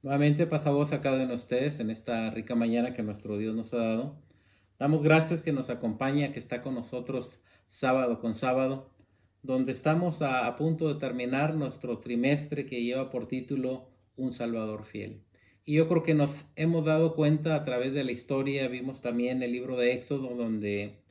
Nuevamente pasamos a cada uno de ustedes en esta rica mañana que nuestro Dios nos ha dado. Damos gracias que nos acompaña, que está con nosotros sábado con sábado, donde estamos a punto de terminar nuestro trimestre que lleva por título Un Salvador Fiel. Y yo creo que nos hemos dado cuenta a través de la historia, vimos también el libro de Éxodo, donde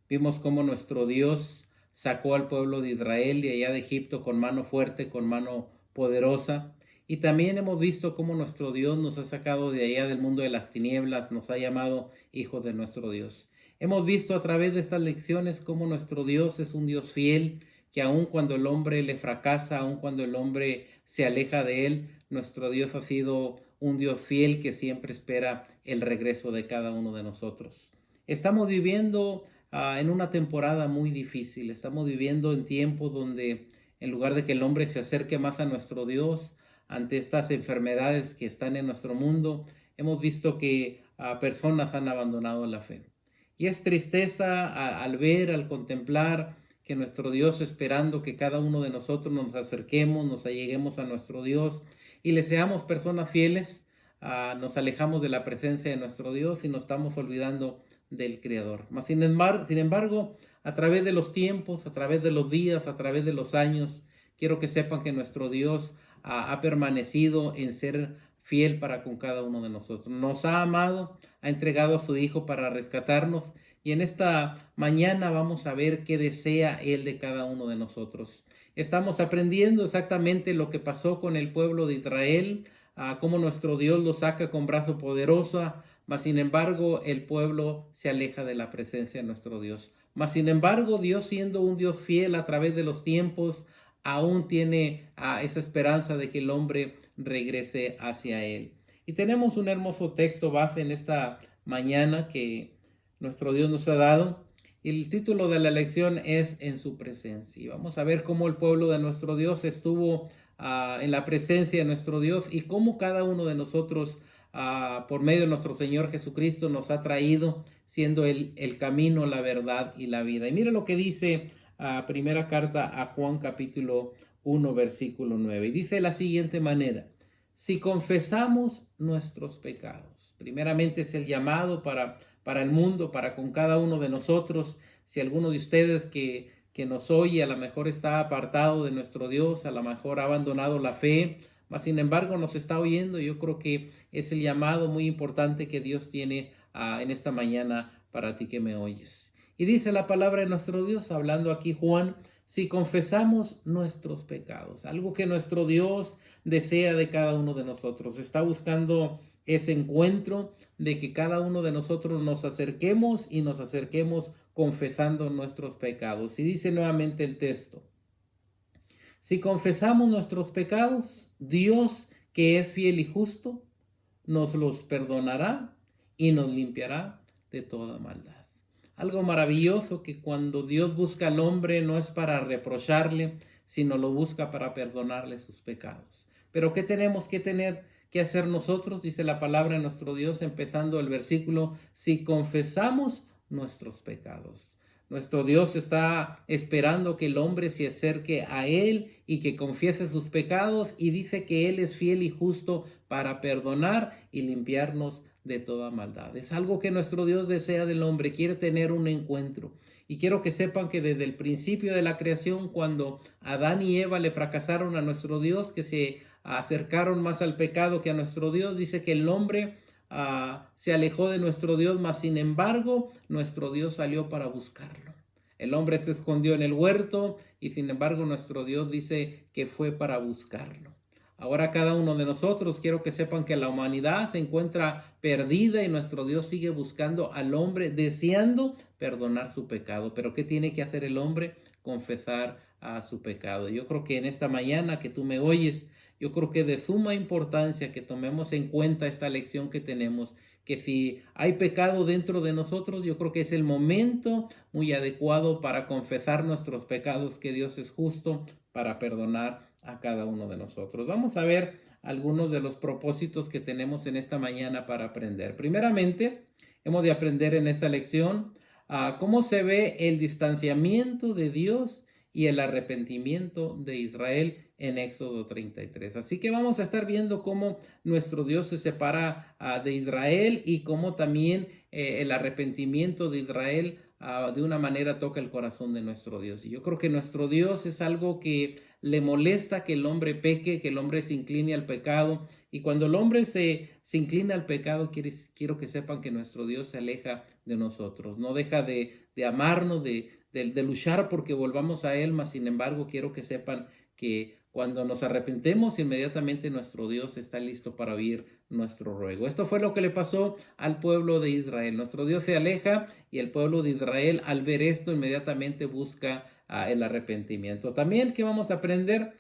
vimos cómo nuestro Dios sacó al pueblo de Israel de allá de Egipto con mano fuerte, con mano poderosa. Y también hemos visto cómo nuestro Dios nos ha sacado de allá del mundo de las tinieblas, nos ha llamado hijos de nuestro Dios. Hemos visto a través de estas lecciones cómo nuestro Dios es un Dios fiel, que aun cuando el hombre le fracasa, aun cuando el hombre se aleja de él, nuestro Dios ha sido un Dios fiel que siempre espera el regreso de cada uno de nosotros. Estamos viviendo en una temporada muy difícil. Estamos viviendo en tiempos donde en lugar de que el hombre se acerque más a nuestro Dios ante estas enfermedades que están en nuestro mundo, hemos visto que personas han abandonado la fe. Y es tristeza al ver, al contemplar que nuestro Dios, esperando que cada uno de nosotros nos acerquemos, nos alleguemos a nuestro Dios y le seamos personas fieles, nos alejamos de la presencia de nuestro Dios y nos estamos olvidando del Creador. Sin embargo, a través de los tiempos, a través de los días, a través de los años, quiero que sepan que nuestro Dios ha permanecido en ser fiel para con cada uno de nosotros. Nos ha amado, ha entregado a su Hijo para rescatarnos y en esta mañana vamos a ver qué desea Él de cada uno de nosotros. Estamos aprendiendo exactamente lo que pasó con el pueblo de Israel, cómo nuestro Dios lo saca con brazo poderoso, mas sin embargo el pueblo se aleja de la presencia de nuestro Dios. Mas sin embargo Dios, siendo un Dios fiel a través de los tiempos, aún tiene esa esperanza de que el hombre regrese hacia Él. Y tenemos un hermoso texto base en esta mañana que nuestro Dios nos ha dado. El título de la lección es En su presencia. Y vamos a ver cómo el pueblo de nuestro Dios estuvo en la presencia de nuestro Dios y cómo cada uno de nosotros, por medio de nuestro Señor Jesucristo, nos ha traído, siendo el camino, la verdad y la vida. Y mire lo que dice primera carta a Juan capítulo 1 versículo 9. Y dice de la siguiente manera: si confesamos nuestros pecados, primeramente es el llamado para el mundo, para con cada uno de nosotros. Si alguno de ustedes que nos oye a lo mejor está apartado de nuestro Dios, a lo mejor ha abandonado la fe, mas sin embargo nos está oyendo, yo creo que es el llamado muy importante que Dios tiene en esta mañana para ti que me oyes. Y dice la palabra de nuestro Dios, hablando aquí Juan: si confesamos nuestros pecados, algo que nuestro Dios desea de cada uno de nosotros, está buscando ese encuentro de que cada uno de nosotros nos acerquemos y nos acerquemos confesando nuestros pecados. Y dice nuevamente el texto: si confesamos nuestros pecados, Dios, que es fiel y justo, nos los perdonará y nos limpiará de toda maldad. Algo maravilloso, que cuando Dios busca al hombre no es para reprocharle, sino lo busca para perdonarle sus pecados. Pero ¿qué tenemos que tener que hacer nosotros? Dice la palabra de nuestro Dios, empezando el versículo: si confesamos nuestros pecados. Nuestro Dios está esperando que el hombre se acerque a Él y que confiese sus pecados, y dice que Él es fiel y justo para perdonar y limpiarnos de toda maldad. Es algo que nuestro Dios desea del hombre, quiere tener un encuentro. Y quiero que sepan que desde el principio de la creación, cuando Adán y Eva le fracasaron a nuestro Dios, que se acercaron más al pecado que a nuestro Dios, dice que el hombre se alejó de nuestro Dios, mas sin embargo nuestro Dios salió para buscarlo. El hombre se escondió en el huerto y sin embargo nuestro Dios dice que fue para buscarlo. Ahora cada uno de nosotros, quiero que sepan que la humanidad se encuentra perdida y nuestro Dios sigue buscando al hombre, deseando perdonar su pecado. Pero ¿qué tiene que hacer el hombre? Confesar su pecado. Yo creo que en esta mañana que tú me oyes, yo creo que es de suma importancia que tomemos en cuenta esta lección que tenemos, que si hay pecado dentro de nosotros, yo creo que es el momento muy adecuado para confesar nuestros pecados, que Dios es justo para perdonar a cada uno de nosotros. Vamos a ver algunos de los propósitos que tenemos en esta mañana para aprender. Primeramente, hemos de aprender en esta lección cómo se ve el distanciamiento de Dios y el arrepentimiento de Israel en Éxodo 33. Así que vamos a estar viendo cómo nuestro Dios se separa de Israel y cómo también el arrepentimiento de Israel de una manera toca el corazón de nuestro Dios. Y yo creo que nuestro Dios es algo que le molesta que el hombre peque, que el hombre se incline al pecado. Y cuando el hombre se inclina al pecado, quiero que sepan que nuestro Dios se aleja de nosotros. No deja de amarnos, de luchar porque volvamos a Él, mas sin embargo quiero que sepan que cuando nos arrepentemos, inmediatamente nuestro Dios está listo para oír nuestro ruego. Esto fue lo que le pasó al pueblo de Israel. Nuestro Dios se aleja y el pueblo de Israel, al ver esto, inmediatamente busca el arrepentimiento. También que vamos a aprender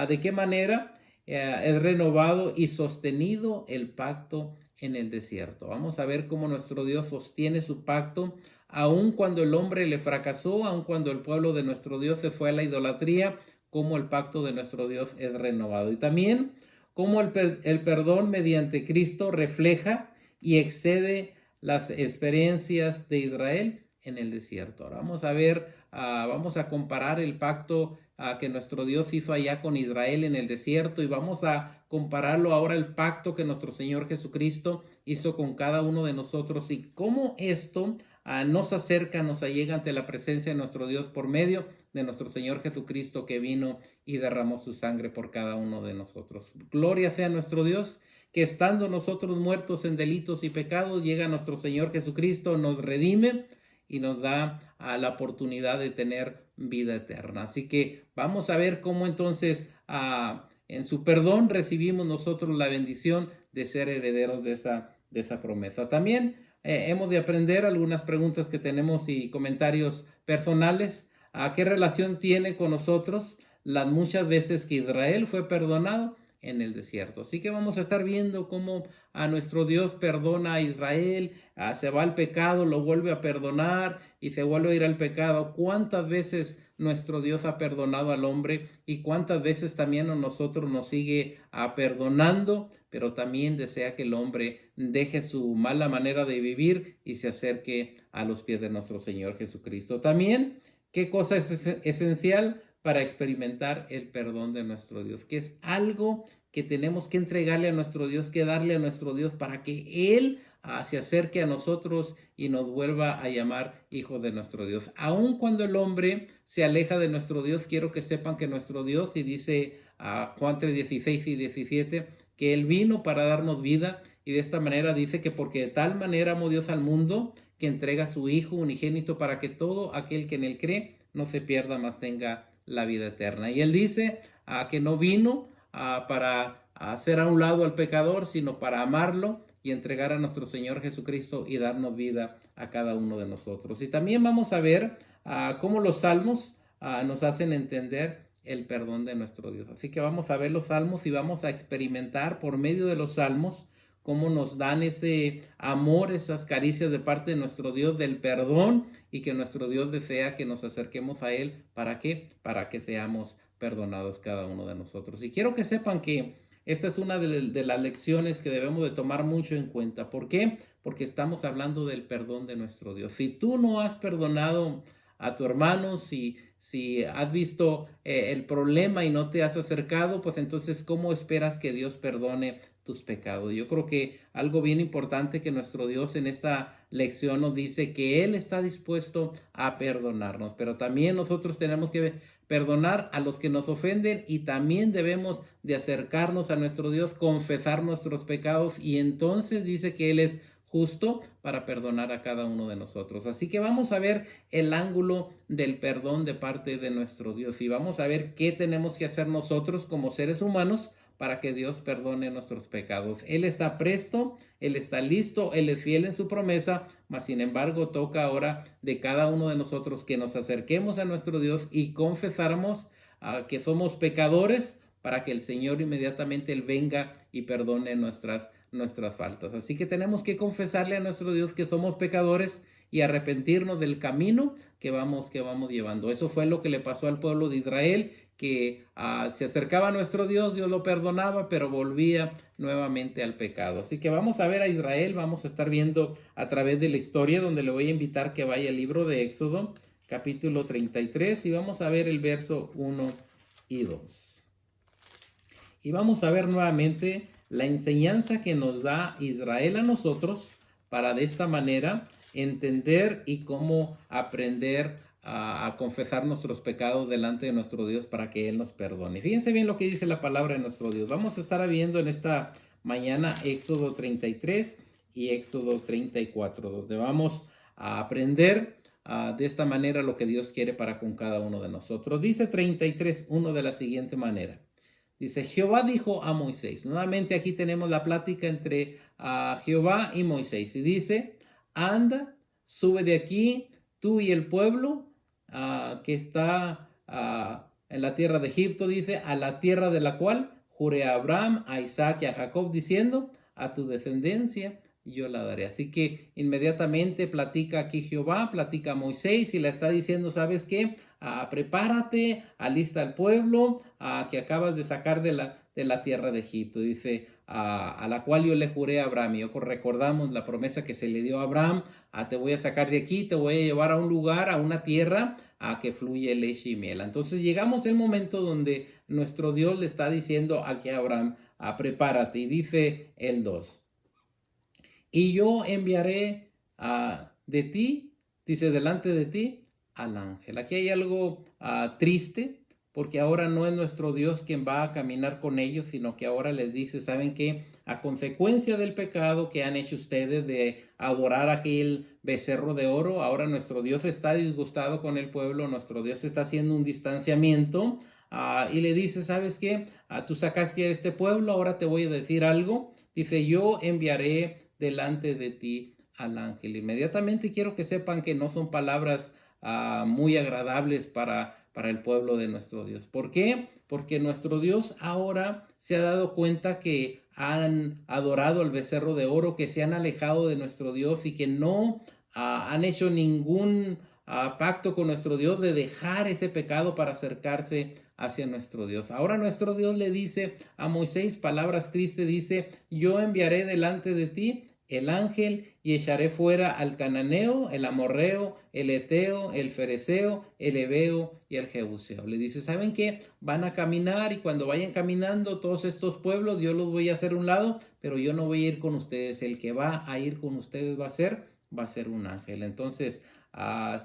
de qué manera es renovado y sostenido el pacto en el desierto. Vamos a ver cómo nuestro Dios sostiene su pacto aun cuando el hombre le fracasó, aun cuando el pueblo de nuestro Dios se fue a la idolatría, cómo el pacto de nuestro Dios es renovado. Y también cómo el perdón mediante Cristo refleja y excede las experiencias de Israel en el desierto. Ahora vamos a ver, vamos a comparar el pacto que nuestro Dios hizo allá con Israel en el desierto y vamos a compararlo ahora el pacto que nuestro Señor Jesucristo hizo con cada uno de nosotros y cómo esto nos acerca, nos allega ante la presencia de nuestro Dios por medio de nuestro Señor Jesucristo que vino y derramó su sangre por cada uno de nosotros. Gloria sea a nuestro Dios, que estando nosotros muertos en delitos y pecados, llega nuestro Señor Jesucristo, nos redime y nos da la oportunidad de tener vida eterna. Así que vamos a ver cómo entonces en su perdón recibimos nosotros la bendición de ser herederos de esa promesa. También hemos de aprender algunas preguntas que tenemos y comentarios personales. ¿Qué relación tiene con nosotros las muchas veces que Israel fue perdonado en el desierto? Así que vamos a estar viendo cómo a nuestro Dios perdona a Israel, se va al pecado, lo vuelve a perdonar y se vuelve a ir al pecado. ¿Cuántas veces nuestro Dios ha perdonado al hombre y cuántas veces también a nosotros nos sigue perdonando? Pero también desea que el hombre deje su mala manera de vivir y se acerque a los pies de nuestro Señor Jesucristo. También, ¿qué cosa es esencial para experimentar el perdón de nuestro Dios? Que es algo que tenemos que entregarle a nuestro Dios, que darle a nuestro Dios para que Él se acerque a nosotros y nos vuelva a llamar hijos de nuestro Dios. Aun cuando el hombre se aleja de nuestro Dios, quiero que sepan que nuestro Dios, y dice Juan 3:16 y 17, que Él vino para darnos vida, y de esta manera dice que porque de tal manera amó Dios al mundo, que entrega a su Hijo unigénito para que todo aquel que en Él cree no se pierda, mas tenga la vida eterna. Y Él dice que no vino para hacer a un lado al pecador, sino para amarlo y entregar a nuestro Señor Jesucristo y darnos vida a cada uno de nosotros. Y también vamos a ver cómo los salmos nos hacen entender el perdón de nuestro Dios. Así que vamos a ver los salmos y vamos a experimentar por medio de los salmos cómo nos dan ese amor, esas caricias de parte de nuestro Dios del perdón y que nuestro Dios desea que nos acerquemos a Él. ¿Para qué? Para que seamos perdonados cada uno de nosotros. Y quiero que sepan que esta es una de las lecciones que debemos de tomar mucho en cuenta. ¿Por qué? Porque estamos hablando del perdón de nuestro Dios. Si tú no has perdonado a tu hermano, si has visto el problema y no te has acercado, pues entonces, ¿cómo esperas que Dios perdone tus pecados? Yo creo que algo bien importante que nuestro Dios en esta lección nos dice que Él está dispuesto a perdonarnos, pero también nosotros tenemos que perdonar a los que nos ofenden y también debemos de acercarnos a nuestro Dios, confesar nuestros pecados y entonces dice que Él es justo para perdonar a cada uno de nosotros. Así que vamos a ver el ángulo del perdón de parte de nuestro Dios y vamos a ver qué tenemos que hacer nosotros como seres humanos para que Dios perdone nuestros pecados. Él está presto, Él está listo, Él es fiel en su promesa, mas sin embargo toca ahora de cada uno de nosotros que nos acerquemos a nuestro Dios y confesáramos que somos pecadores para que el Señor inmediatamente Él venga y perdone nuestras faltas. Así que tenemos que confesarle a nuestro Dios que somos pecadores y arrepentirnos del camino que vamos llevando. Eso fue lo que le pasó al pueblo de Israel, que se acercaba a nuestro Dios, Dios lo perdonaba, pero volvía nuevamente al pecado. Así que vamos a ver a Israel, vamos a estar viendo a través de la historia, donde le voy a invitar que vaya al libro de Éxodo, capítulo 33, y vamos a ver el verso 1 y 2. Y vamos a ver nuevamente la enseñanza que nos da Israel a nosotros para de esta manera entender y cómo aprender a confesar nuestros pecados delante de nuestro Dios para que Él nos perdone. Fíjense bien lo que dice la palabra de nuestro Dios. Vamos a estar viendo en esta mañana Éxodo 33 y Éxodo 34, donde vamos a aprender de esta manera lo que Dios quiere para con cada uno de nosotros. Dice 33:1 de la siguiente manera. Dice, Jehová dijo a Moisés. Nuevamente aquí tenemos la plática entre Jehová y Moisés. Y dice, anda, sube de aquí, tú y el pueblo que está en la tierra de Egipto, dice, a la tierra de la cual juré a Abraham, a Isaac y a Jacob, diciendo, a tu descendencia yo la daré. Así que inmediatamente platica aquí Jehová, platica a Moisés y le está diciendo, ¿sabes qué? Prepárate, alista al pueblo que acabas de sacar de la tierra de Egipto. Dice, a la cual yo le juré a Abraham. Y recordamos la promesa que se le dio a Abraham, te voy a sacar de aquí, te voy a llevar a un lugar, a una tierra que fluye leche y miel. Entonces llegamos al momento donde nuestro Dios le está diciendo aquí a Abraham, prepárate. Y dice el 2. Y yo enviaré de ti, dice, delante de ti, al ángel. Aquí hay algo triste, porque ahora no es nuestro Dios quien va a caminar con ellos, sino que ahora les dice, ¿saben qué? A consecuencia del pecado que han hecho ustedes de adorar aquel becerro de oro, ahora nuestro Dios está disgustado con el pueblo, nuestro Dios está haciendo un distanciamiento y le dice, ¿sabes qué? Tú sacaste a este pueblo, ahora te voy a decir algo. Dice, yo enviaré delante de ti al ángel. Inmediatamente quiero que sepan que no son palabras muy agradables para el pueblo de nuestro Dios. ¿Por qué? Porque nuestro Dios ahora se ha dado cuenta que han adorado al becerro de oro, que se han alejado de nuestro Dios y que no han hecho ningún pacto con nuestro Dios de dejar ese pecado para acercarse hacia nuestro Dios. Ahora nuestro Dios le dice a Moisés, palabras tristes, dice, yo enviaré delante de ti el ángel y echaré fuera al cananeo, el amorreo, el eteo, el fereceo, el heveo y el jebuseo. Le dice, ¿saben qué? Van a caminar y cuando vayan caminando todos estos pueblos, yo los voy a hacer a un lado, pero yo no voy a ir con ustedes. El que va a ir con ustedes va a ser un ángel. Entonces,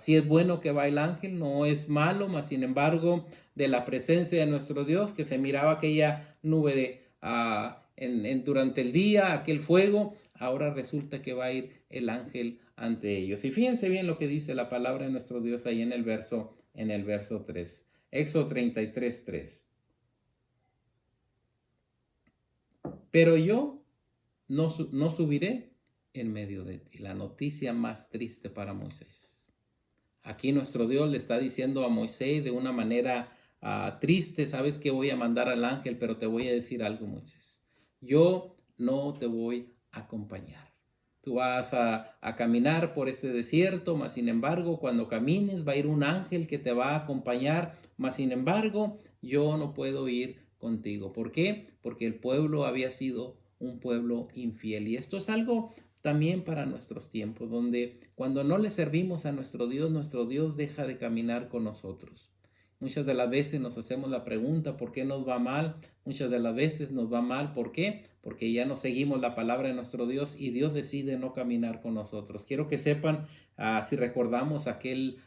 sí es bueno que va el ángel, no es malo, mas sin embargo, de la presencia de nuestro Dios, que se miraba aquella nube durante el día, aquel fuego, ahora resulta que va a ir el ángel ante ellos. Y fíjense bien lo que dice la palabra de nuestro Dios ahí en el verso 3. Éxodo 33:3. Pero yo no subiré en medio de ti. La noticia más triste para Moisés. Aquí nuestro Dios le está diciendo a Moisés de una manera triste, sabes que voy a mandar al ángel, pero te voy a decir algo, Moisés. Yo no te voy a acompañar. Tú vas a caminar por este desierto, mas sin embargo, cuando camines va a ir un ángel que te va a acompañar, mas sin embargo, yo no puedo ir contigo. ¿Por qué? Porque el pueblo había sido un pueblo infiel. Y esto es algo también para nuestros tiempos, donde cuando no le servimos a nuestro Dios deja de caminar con nosotros. Muchas de las veces nos hacemos la pregunta, ¿por qué nos va mal? Muchas de las veces nos va mal, ¿por qué? Porque ya no seguimos la palabra de nuestro Dios y Dios decide no caminar con nosotros. Quiero que sepan, si recordamos aquel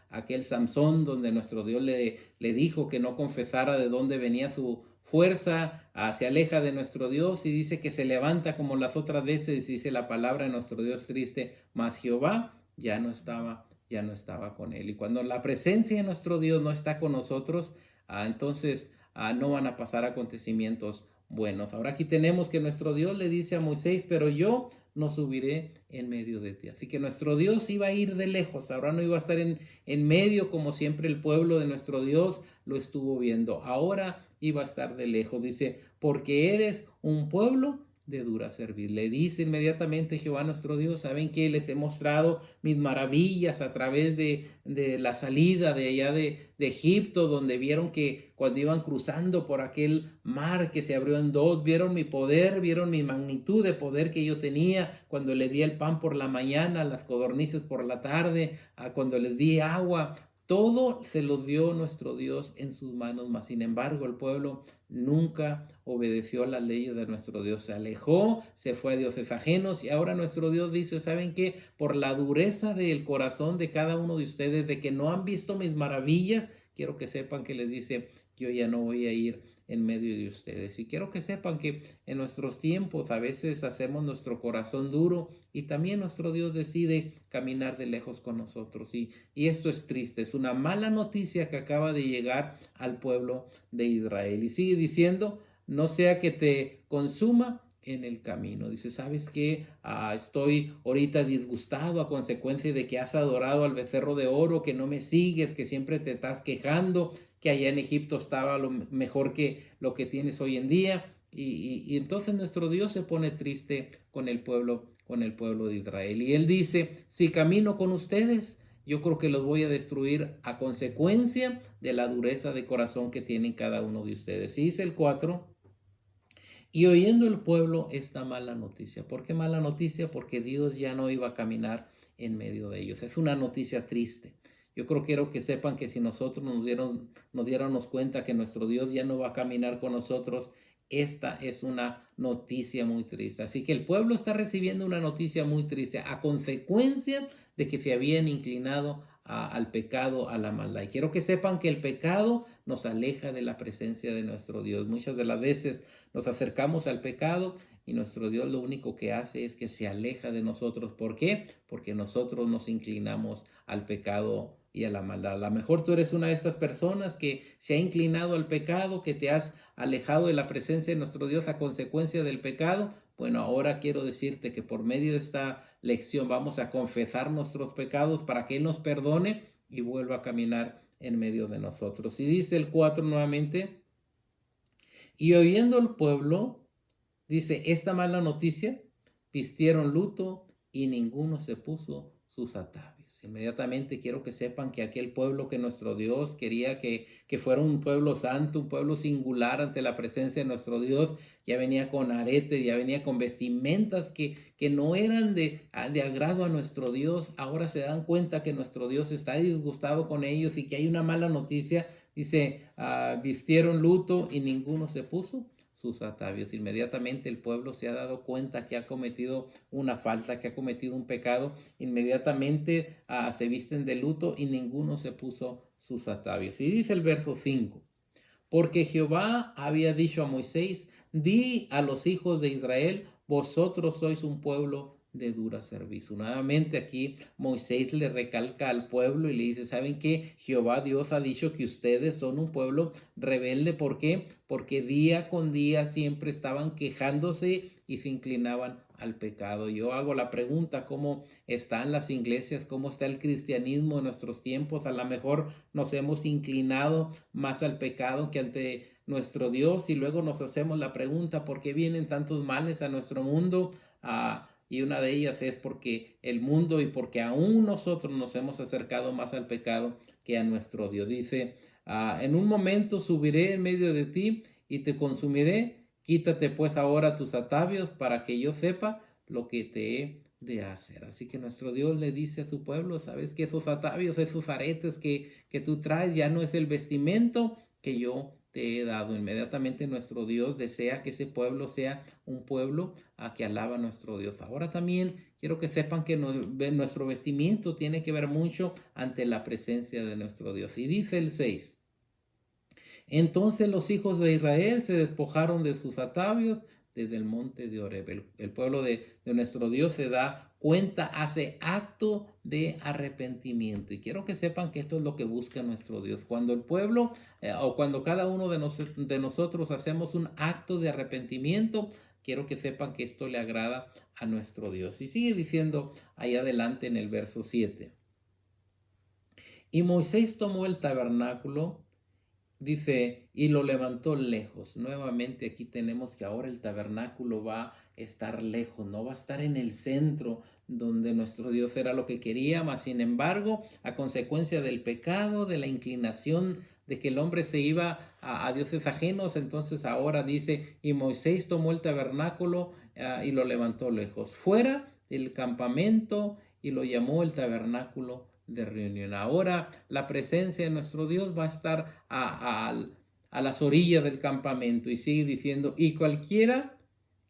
Samsón donde nuestro Dios le dijo que no confesara de dónde venía su fuerza, se aleja de nuestro Dios y dice que se levanta como las otras veces, dice la palabra de nuestro Dios triste, mas Jehová ya no estaba con él. Y cuando la presencia de nuestro Dios no está con nosotros, entonces no van a pasar acontecimientos buenos. Ahora aquí tenemos que nuestro Dios le dice a Moisés, pero yo no subiré en medio de ti. Así que nuestro Dios iba a ir de lejos, ahora no iba a estar en medio como siempre el pueblo de nuestro Dios lo estuvo viendo. Ahora iba a estar de lejos. Dice, porque eres un pueblo de dura servir. Le dice inmediatamente Jehová nuestro Dios, ¿saben que les he mostrado mis maravillas a través de la salida de allá de Egipto, donde vieron que cuando iban cruzando por aquel mar que se abrió en dos, vieron mi poder, vieron mi magnitud de poder que yo tenía cuando les di el pan por la mañana, las codornices por la tarde, cuando les di agua? Todo se lo dio nuestro Dios en sus manos, mas sin embargo el pueblo nunca obedeció las leyes de nuestro Dios. Se alejó, se fue a dioses ajenos y ahora nuestro Dios dice, ¿saben qué? Por la dureza del corazón de cada uno de ustedes, de que no han visto mis maravillas, quiero que sepan que les dice, yo ya no voy a ir en medio de ustedes. Y quiero que sepan que en nuestros tiempos a veces hacemos nuestro corazón duro y también nuestro Dios decide caminar de lejos con nosotros. Y esto es triste, es una mala noticia que acaba de llegar al pueblo de Israel. Y sigue diciendo, no sea que te consuma en el camino. Dice, ¿sabes qué? Estoy ahorita disgustado a consecuencia de que has adorado al becerro de oro, que no me sigues, que siempre te estás quejando, que allá en Egipto estaba lo mejor que lo que tienes hoy en día. Y entonces nuestro Dios se pone triste con el pueblo de Israel. Y él dice, si camino con ustedes, yo creo que los voy a destruir a consecuencia de la dureza de corazón que tienen cada uno de ustedes. Y dice el 4, y oyendo el pueblo esta mala noticia. ¿Por qué mala noticia? Porque Dios ya no iba a caminar en medio de ellos. Es una noticia triste. Yo quiero que sepan que si nosotros nos diéramos cuenta que nuestro Dios ya no va a caminar con nosotros, esta es una noticia muy triste. Así que el pueblo está recibiendo una noticia muy triste a consecuencia de que se habían inclinado al pecado, a la maldad. Y quiero que sepan que el pecado nos aleja de la presencia de nuestro Dios. Muchas de las veces nos acercamos al pecado y nuestro Dios lo único que hace es que se aleja de nosotros. ¿Por qué? Porque nosotros nos inclinamos al pecado y a la maldad. A lo mejor tú eres una de estas personas que se ha inclinado al pecado, que te has alejado de la presencia de nuestro Dios a consecuencia del pecado. Bueno, ahora quiero decirte que por medio de esta lección vamos a confesar nuestros pecados para que Él nos perdone y vuelva a caminar en medio de nosotros. Y dice el 4 nuevamente, y oyendo el pueblo, dice, esta mala noticia, vistieron luto y ninguno se puso sus atavios. Inmediatamente quiero que sepan que aquel pueblo que nuestro Dios quería que fuera un pueblo santo, un pueblo singular ante la presencia de nuestro Dios, ya venía con aretes, ya venía con vestimentas que no eran de agrado a nuestro Dios. Ahora se dan cuenta que nuestro Dios está disgustado con ellos y que hay una mala noticia. Dice, vistieron luto y ninguno se puso sus atavios. Inmediatamente el pueblo se ha dado cuenta que ha cometido una falta, que ha cometido un pecado. Inmediatamente se visten de luto y ninguno se puso sus atavios. Y dice el verso 5, porque Jehová había dicho a Moisés, di a los hijos de Israel, vosotros sois un pueblo de dura servicio. Nuevamente aquí Moisés le recalca al pueblo y le dice, ¿saben qué? Jehová Dios ha dicho que ustedes son un pueblo rebelde. ¿Por qué? Porque día con día siempre estaban quejándose y se inclinaban al pecado. Yo hago la pregunta, ¿cómo están las iglesias? ¿Cómo está el cristianismo en nuestros tiempos? A lo mejor nos hemos inclinado más al pecado que ante nuestro Dios y luego nos hacemos la pregunta, ¿por qué vienen tantos males a nuestro mundo? Y una de ellas es porque el mundo y porque aún nosotros nos hemos acercado más al pecado que a nuestro Dios. Dice, en un momento subiré en medio de ti y te consumiré. Quítate pues ahora tus atavios para que yo sepa lo que te he de hacer. Así que nuestro Dios le dice a su pueblo, sabes que esos atavios, esos aretes que tú traes ya no es el vestimento que yo te he dado. Inmediatamente nuestro Dios desea que ese pueblo sea un pueblo a que alaba a nuestro Dios. Ahora también quiero que sepan que nuestro vestimiento tiene que ver mucho ante la presencia de nuestro Dios. Y dice el 6, entonces los hijos de Israel se despojaron de sus atavios desde el monte de Oreb. El pueblo de nuestro Dios se da cuenta, hace acto de arrepentimiento. Y quiero que sepan que esto es lo que busca nuestro Dios. Cuando el pueblo o cuando cada uno de nosotros hacemos un acto de arrepentimiento, quiero que sepan que esto le agrada a nuestro Dios. Y sigue diciendo ahí adelante en el verso 7. Y Moisés tomó el tabernáculo. Dice, y lo levantó lejos. Nuevamente aquí tenemos que ahora el tabernáculo va a estar lejos, no va a estar en el centro donde nuestro Dios era lo que quería, mas sin embargo, a consecuencia del pecado, de la inclinación de que el hombre se iba a dioses ajenos, entonces ahora dice, y Moisés tomó el tabernáculo y lo levantó lejos, fuera del campamento, y lo llamó el tabernáculo de reunión. Ahora la presencia de nuestro Dios va a estar a las orillas del campamento. Y sigue diciendo, y cualquiera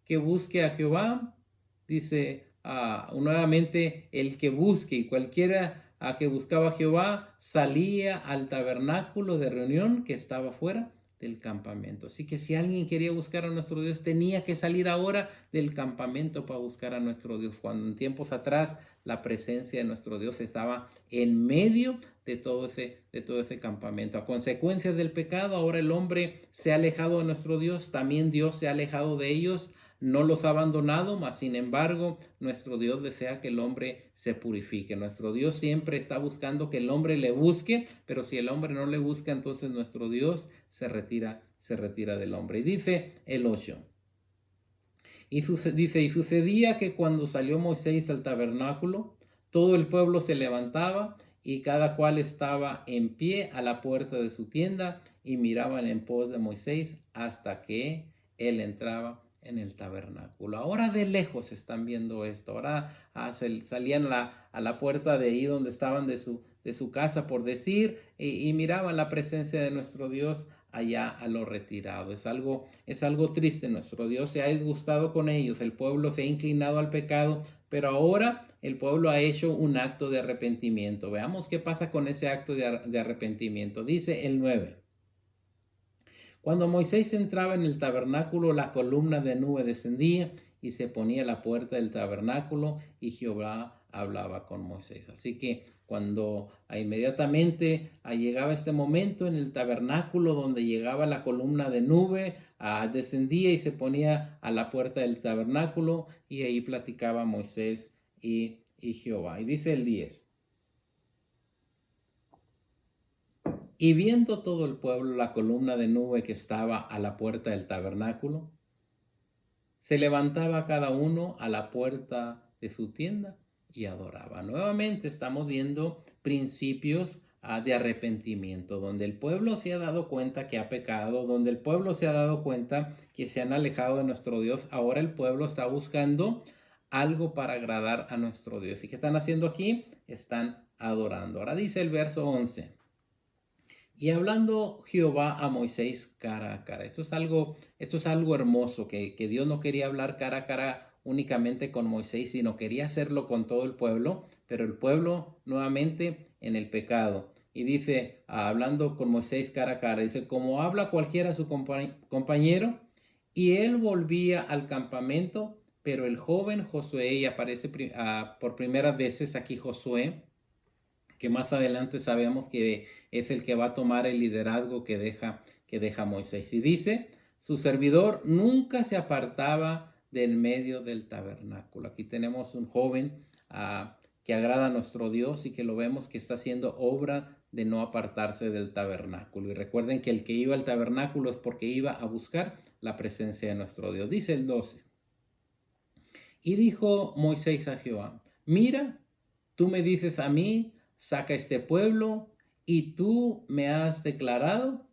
que busque a Jehová, dice nuevamente, el que busque, y cualquiera que buscaba a Jehová salía al tabernáculo de reunión que estaba fuera del campamento. Así que si alguien quería buscar a nuestro Dios, tenía que salir ahora del campamento para buscar a nuestro Dios. Cuando en tiempos atrás la presencia de nuestro Dios estaba en medio de todo ese campamento. A consecuencia del pecado, ahora el hombre se ha alejado de nuestro Dios, también Dios se ha alejado de ellos. No los ha abandonado, mas sin embargo, nuestro Dios desea que el hombre se purifique. Nuestro Dios siempre está buscando que el hombre le busque, pero si el hombre no le busca, entonces nuestro Dios se retira del hombre. Y dice el 8. Y sucedía que cuando salió Moisés al tabernáculo, todo el pueblo se levantaba y cada cual estaba en pie a la puerta de su tienda y miraban en pos de Moisés hasta que él entraba en el tabernáculo. Ahora de lejos están viendo esto. Ahora salían a la puerta de ahí donde estaban de su casa, por decir, y miraban la presencia de nuestro Dios allá a lo retirado. Es algo triste. Nuestro Dios se ha disgustado con ellos. El pueblo se ha inclinado al pecado, pero ahora el pueblo ha hecho un acto de arrepentimiento. Veamos qué pasa con ese acto de arrepentimiento. Dice el 9. Cuando Moisés entraba en el tabernáculo, la columna de nube descendía y se ponía a la puerta del tabernáculo y Jehová hablaba con Moisés. Así que cuando inmediatamente llegaba este momento en el tabernáculo donde llegaba la columna de nube, descendía y se ponía a la puerta del tabernáculo y ahí platicaba Moisés y Jehová. Y dice el 10. Y viendo todo el pueblo la columna de nube que estaba a la puerta del tabernáculo, se levantaba cada uno a la puerta de su tienda y adoraba. Nuevamente estamos viendo principios de arrepentimiento, donde el pueblo se ha dado cuenta que ha pecado, donde el pueblo se ha dado cuenta que se han alejado de nuestro Dios. Ahora el pueblo está buscando algo para agradar a nuestro Dios. ¿Y qué están haciendo aquí? Están adorando. Ahora dice el verso 11. Y hablando Jehová a Moisés cara a cara. Esto es algo hermoso, que Dios no quería hablar cara a cara únicamente con Moisés, sino quería hacerlo con todo el pueblo, pero el pueblo nuevamente en el pecado. Y dice, hablando con Moisés cara a cara, dice, como habla cualquiera a su compañero, y él volvía al campamento, pero el joven Josué, y aparece por primeras veces aquí Josué, que más adelante sabemos que es el que va a tomar el liderazgo que deja Moisés. Y dice, su servidor nunca se apartaba del medio del tabernáculo. Aquí tenemos un joven que agrada a nuestro Dios y que lo vemos que está haciendo obra de no apartarse del tabernáculo. Y recuerden que el que iba al tabernáculo es porque iba a buscar la presencia de nuestro Dios. Dice el 12. Y dijo Moisés a Jehová, mira, tú me dices a mí, saca este pueblo, y tú me has declarado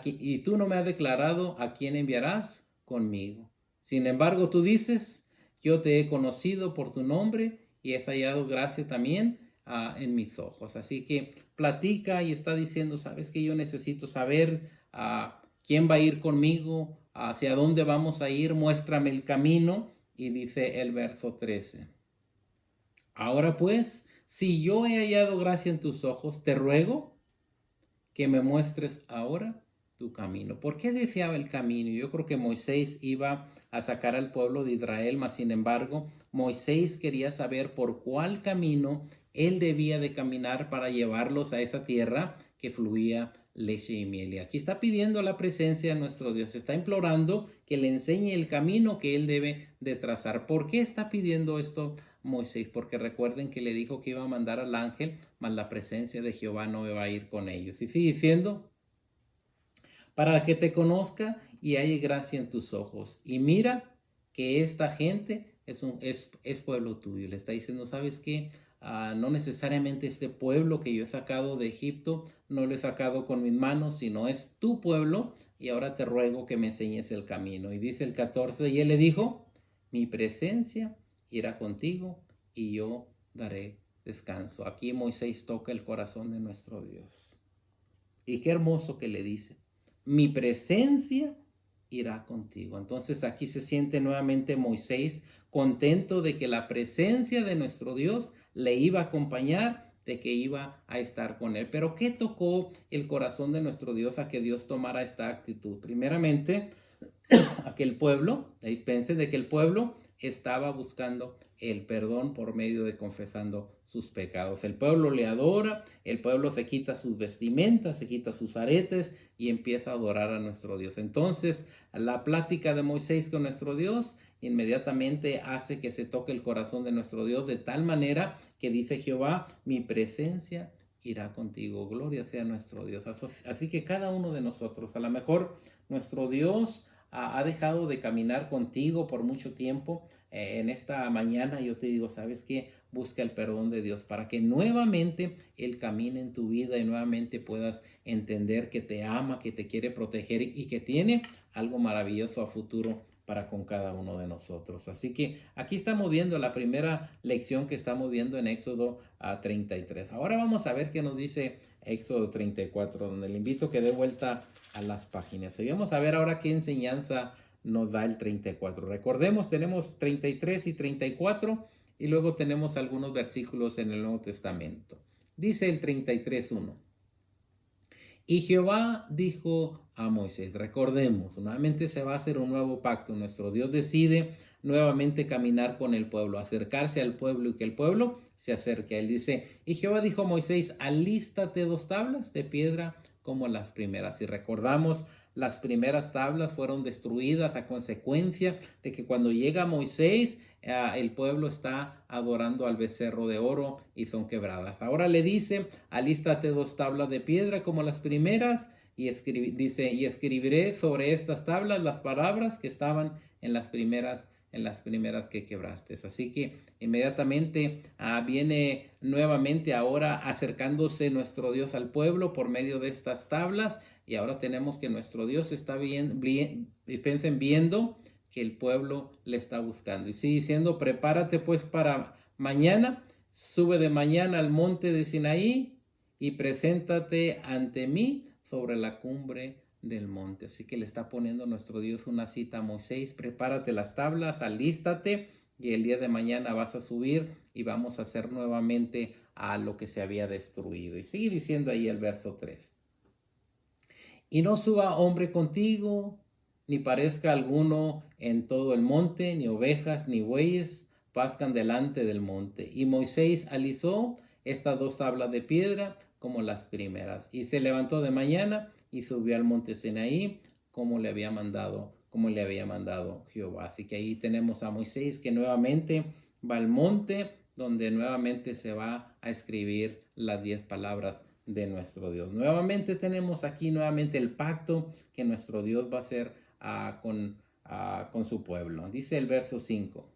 y tú no me has declarado a quién enviarás conmigo. Sin embargo, tú dices, yo te he conocido por tu nombre y he hallado gracia también en mis ojos. Así que platica y está diciendo, sabes que yo necesito saber quién va a ir conmigo, hacia dónde vamos a ir, muéstrame el camino. Y dice el verso 13. Ahora pues, si yo he hallado gracia en tus ojos, te ruego que me muestres ahora tu camino. ¿Por qué deseaba el camino? Yo creo que Moisés iba a sacar al pueblo de Israel, mas sin embargo, Moisés quería saber por cuál camino él debía de caminar para llevarlos a esa tierra que fluía leche y miel. Y aquí está pidiendo la presencia de nuestro Dios, está implorando que le enseñe el camino que él debe de trazar. ¿Por qué está pidiendo esto Moisés? Porque recuerden que le dijo que iba a mandar al ángel, mas la presencia de Jehová no iba a ir con ellos. Y sigue diciendo, para que te conozca y haya gracia en tus ojos. Y mira que esta gente es pueblo tuyo. Le está diciendo, ¿sabes qué? No necesariamente este pueblo que yo he sacado de Egipto, no lo he sacado con mis manos, sino es tu pueblo, y ahora te ruego que me enseñes el camino. Y dice el 14, y él le dijo, mi presencia irá contigo y yo daré descanso. Aquí Moisés toca el corazón de nuestro Dios. Y qué hermoso que le dice, mi presencia irá contigo. Entonces aquí se siente nuevamente Moisés contento de que la presencia de nuestro Dios le iba a acompañar, de que iba a estar con él. Pero ¿qué tocó el corazón de nuestro Dios a que Dios tomara esta actitud? Primeramente, aquel pueblo, dispense de que el pueblo estaba buscando el perdón por medio de confesando sus pecados. El pueblo le adora, el pueblo se quita sus vestimentas, se quita sus aretes y empieza a adorar a nuestro Dios. Entonces, la plática de Moisés con nuestro Dios inmediatamente hace que se toque el corazón de nuestro Dios de tal manera que dice Jehová, mi presencia irá contigo. Gloria sea nuestro Dios. Así que cada uno de nosotros, a lo mejor nuestro Dios ha dejado de caminar contigo por mucho tiempo. En esta mañana yo te digo, ¿sabes qué? Busca el perdón de Dios para que nuevamente Él camine en tu vida y nuevamente puedas entender que te ama, que te quiere proteger y que tiene algo maravilloso a futuro para con cada uno de nosotros. Así que aquí estamos viendo la primera lección que estamos viendo en Éxodo 33. Ahora vamos a ver qué nos dice Éxodo 34, donde le invito a que dé vuelta a las páginas. Y vamos a ver ahora qué enseñanza nos da el 34. Recordemos, tenemos 33 y 34 y luego tenemos algunos versículos en el Nuevo Testamento. Dice el 33:1. Y Jehová dijo a Moisés, recordemos, nuevamente se va a hacer un nuevo pacto. Nuestro Dios decide nuevamente caminar con el pueblo, acercarse al pueblo y que el pueblo se acerque. Él dice, y Jehová dijo a Moisés, alístate 2 tablas de piedra como las primeras. Y recordamos, las primeras tablas fueron destruidas a consecuencia de que cuando llega Moisés, el pueblo está adorando al becerro de oro y son quebradas. Ahora le dice, alístate 2 tablas de piedra como las primeras y dice, y escribiré sobre estas tablas las palabras que estaban en las primeras que quebraste. Así que inmediatamente viene nuevamente ahora acercándose nuestro Dios al pueblo por medio de estas tablas y ahora tenemos que nuestro Dios está viendo que el pueblo le está buscando. Y sigue diciendo, prepárate pues para mañana, sube de mañana al monte de Sinaí y preséntate ante mí sobre la cumbre del monte. Así que le está poniendo nuestro Dios una cita a Moisés, prepárate las tablas, alístate y el día de mañana vas a subir y vamos a hacer nuevamente a lo que se había destruido. Y sigue diciendo ahí el verso 3. Y no suba hombre contigo, ni parezca alguno en todo el monte, ni ovejas, ni bueyes pascan delante del monte. Y Moisés alisó estas 2 tablas de piedra como las primeras. Y se levantó de mañana y subió al monte Sinaí como le había mandado Jehová. Así que ahí tenemos a Moisés que nuevamente va al monte donde nuevamente se va a escribir las 10 palabras de nuestro Dios. Nuevamente tenemos aquí nuevamente el pacto que nuestro Dios va a hacer con su pueblo. Dice el verso 5.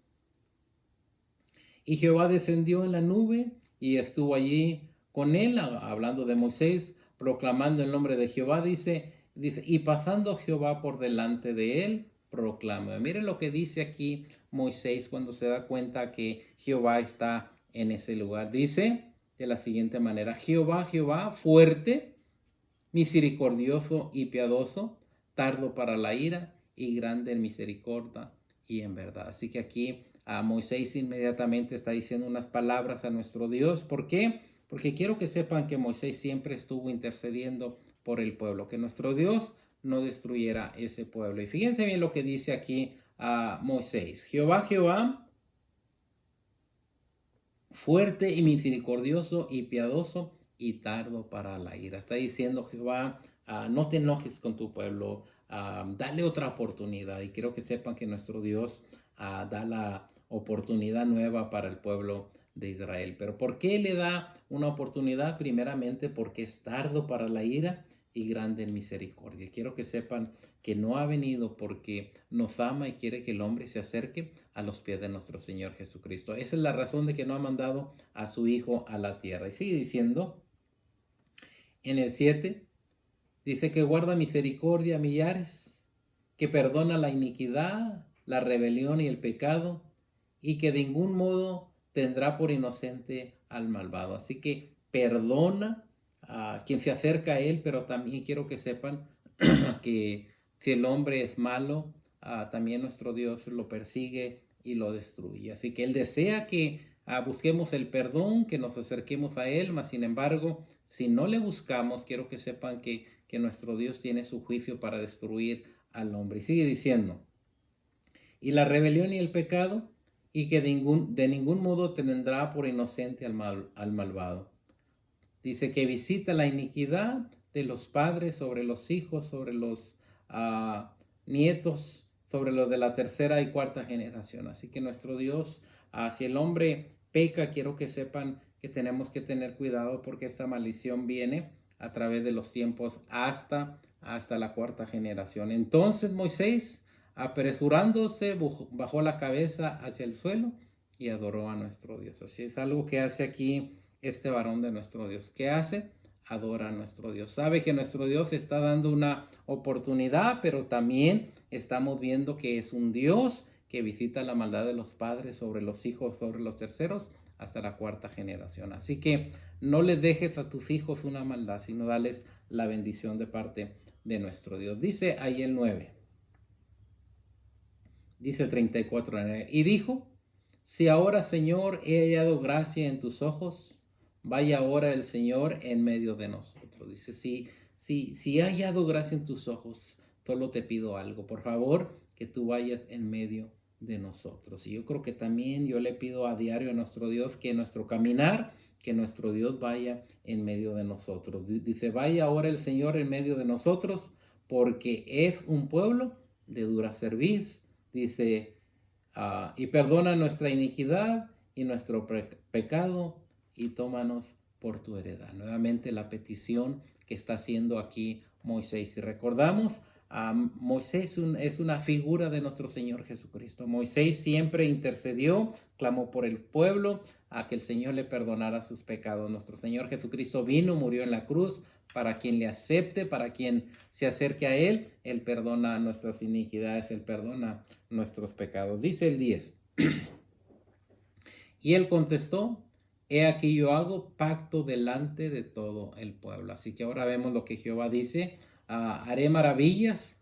Y Jehová descendió en la nube y estuvo allí con él, hablando de Moisés, proclamando el nombre de Jehová, dice, y pasando Jehová por delante de él, proclama. Miren lo que dice aquí Moisés cuando se da cuenta que Jehová está en ese lugar. Dice de la siguiente manera, Jehová, Jehová, fuerte, misericordioso y piadoso, tardo para la ira y grande en misericordia y en verdad. Así que aquí a Moisés inmediatamente está diciendo unas palabras a nuestro Dios. ¿Por qué? Porque quiero que sepan que Moisés siempre estuvo intercediendo por el pueblo, que nuestro Dios no destruyera ese pueblo. Y fíjense bien lo que dice aquí a Moisés. Jehová, Jehová, fuerte y misericordioso y piadoso y tardo para la ira. Está diciendo Jehová, no te enojes con tu pueblo, dale otra oportunidad. Y quiero que sepan que nuestro Dios da la oportunidad nueva para el pueblo de Israel. Pero ¿por qué le da una oportunidad? Primeramente porque es tardo para la ira y grande en misericordia. Quiero que sepan que no ha venido porque nos ama y quiere que el hombre se acerque a los pies de nuestro Señor Jesucristo. Esa es la razón de que no ha mandado a su Hijo a la tierra. Y sigue diciendo en el 7, dice que guarda misericordia a millares, que perdona la iniquidad, la rebelión y el pecado, y que de ningún modo tendrá por inocente al malvado. Así que perdona a quien se acerca a él, pero también quiero que sepan que si el hombre es malo, también nuestro Dios lo persigue y lo destruye. Así que Él desea que busquemos el perdón, que nos acerquemos a Él, mas sin embargo, si no le buscamos, quiero que sepan que nuestro Dios tiene su juicio para destruir al hombre. Y sigue diciendo, y la rebelión y el pecado, y que de ningún modo tendrá por inocente al malvado. Dice que visita la iniquidad de los padres sobre los hijos, sobre los nietos, sobre los de la tercera y cuarta generación. Así que nuestro Dios, si el hombre peca, quiero que sepan que tenemos que tener cuidado porque esta maldición viene a través de los tiempos hasta la cuarta generación. Entonces Moisés, apresurándose, bajó la cabeza hacia el suelo y adoró a nuestro Dios. Así es algo que hace aquí este varón de nuestro Dios. ¿Qué hace? Adora a nuestro Dios. Sabe que nuestro Dios está dando una oportunidad, pero también estamos viendo que es un Dios que visita la maldad de los padres sobre los hijos, sobre los terceros, hasta la cuarta generación. Así que no les dejes a tus hijos una maldad, sino dales la bendición de parte de nuestro Dios. Dice ahí el 9. Dice el 34. Y dijo, si ahora, Señor, he hallado gracia en tus ojos, vaya ahora el Señor en medio de nosotros. Dice, si he hallado gracia en tus ojos, solo te pido algo. Por favor, que tú vayas en medio de nosotros. Y yo creo que también yo le pido a diario a nuestro Dios que nuestro caminar, que nuestro Dios vaya en medio de nosotros. Dice, vaya ahora el Señor en medio de nosotros, porque es un pueblo de dura cerviz. Dice, y perdona nuestra iniquidad y nuestro pecado y tómanos por tu heredad. Nuevamente la petición que está haciendo aquí Moisés. Si recordamos, Moisés es una figura de nuestro Señor Jesucristo. Moisés siempre intercedió, clamó por el pueblo a que el Señor le perdonara sus pecados. Nuestro Señor Jesucristo vino, murió en la cruz para quien le acepte, para quien se acerque a Él. Él perdona nuestras iniquidades, Él perdona nuestros pecados. Dice el 10. Y Él contestó, he aquí yo hago pacto delante de todo el pueblo. Así que ahora vemos lo que Jehová dice. Haré maravillas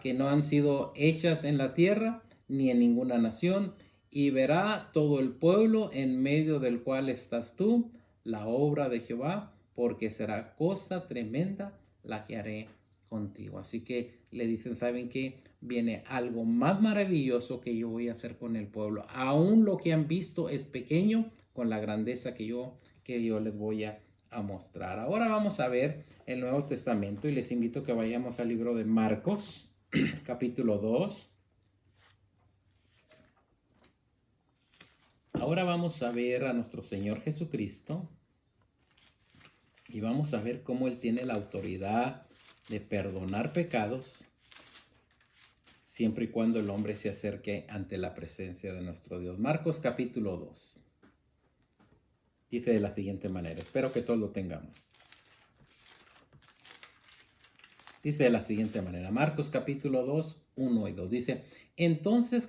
que no han sido hechas en la tierra ni en ninguna nación. Y verá todo el pueblo en medio del cual estás tú, la obra de Jehová, porque será cosa tremenda la que haré contigo. Así que le dicen, ¿saben qué? Viene algo más maravilloso que yo voy a hacer con el pueblo. Aún lo que han visto es pequeño con la grandeza que yo les voy a mostrar. Ahora vamos a ver el Nuevo Testamento y les invito a que vayamos al libro de Marcos, capítulo 2. Ahora vamos a ver a nuestro Señor Jesucristo y vamos a ver cómo Él tiene la autoridad de perdonar pecados siempre y cuando el hombre se acerque ante la presencia de nuestro Dios. Marcos capítulo 2. Dice de la siguiente manera, espero que todos lo tengamos. Dice de la siguiente manera, Marcos capítulo 2, 1 y 2. Dice, entonces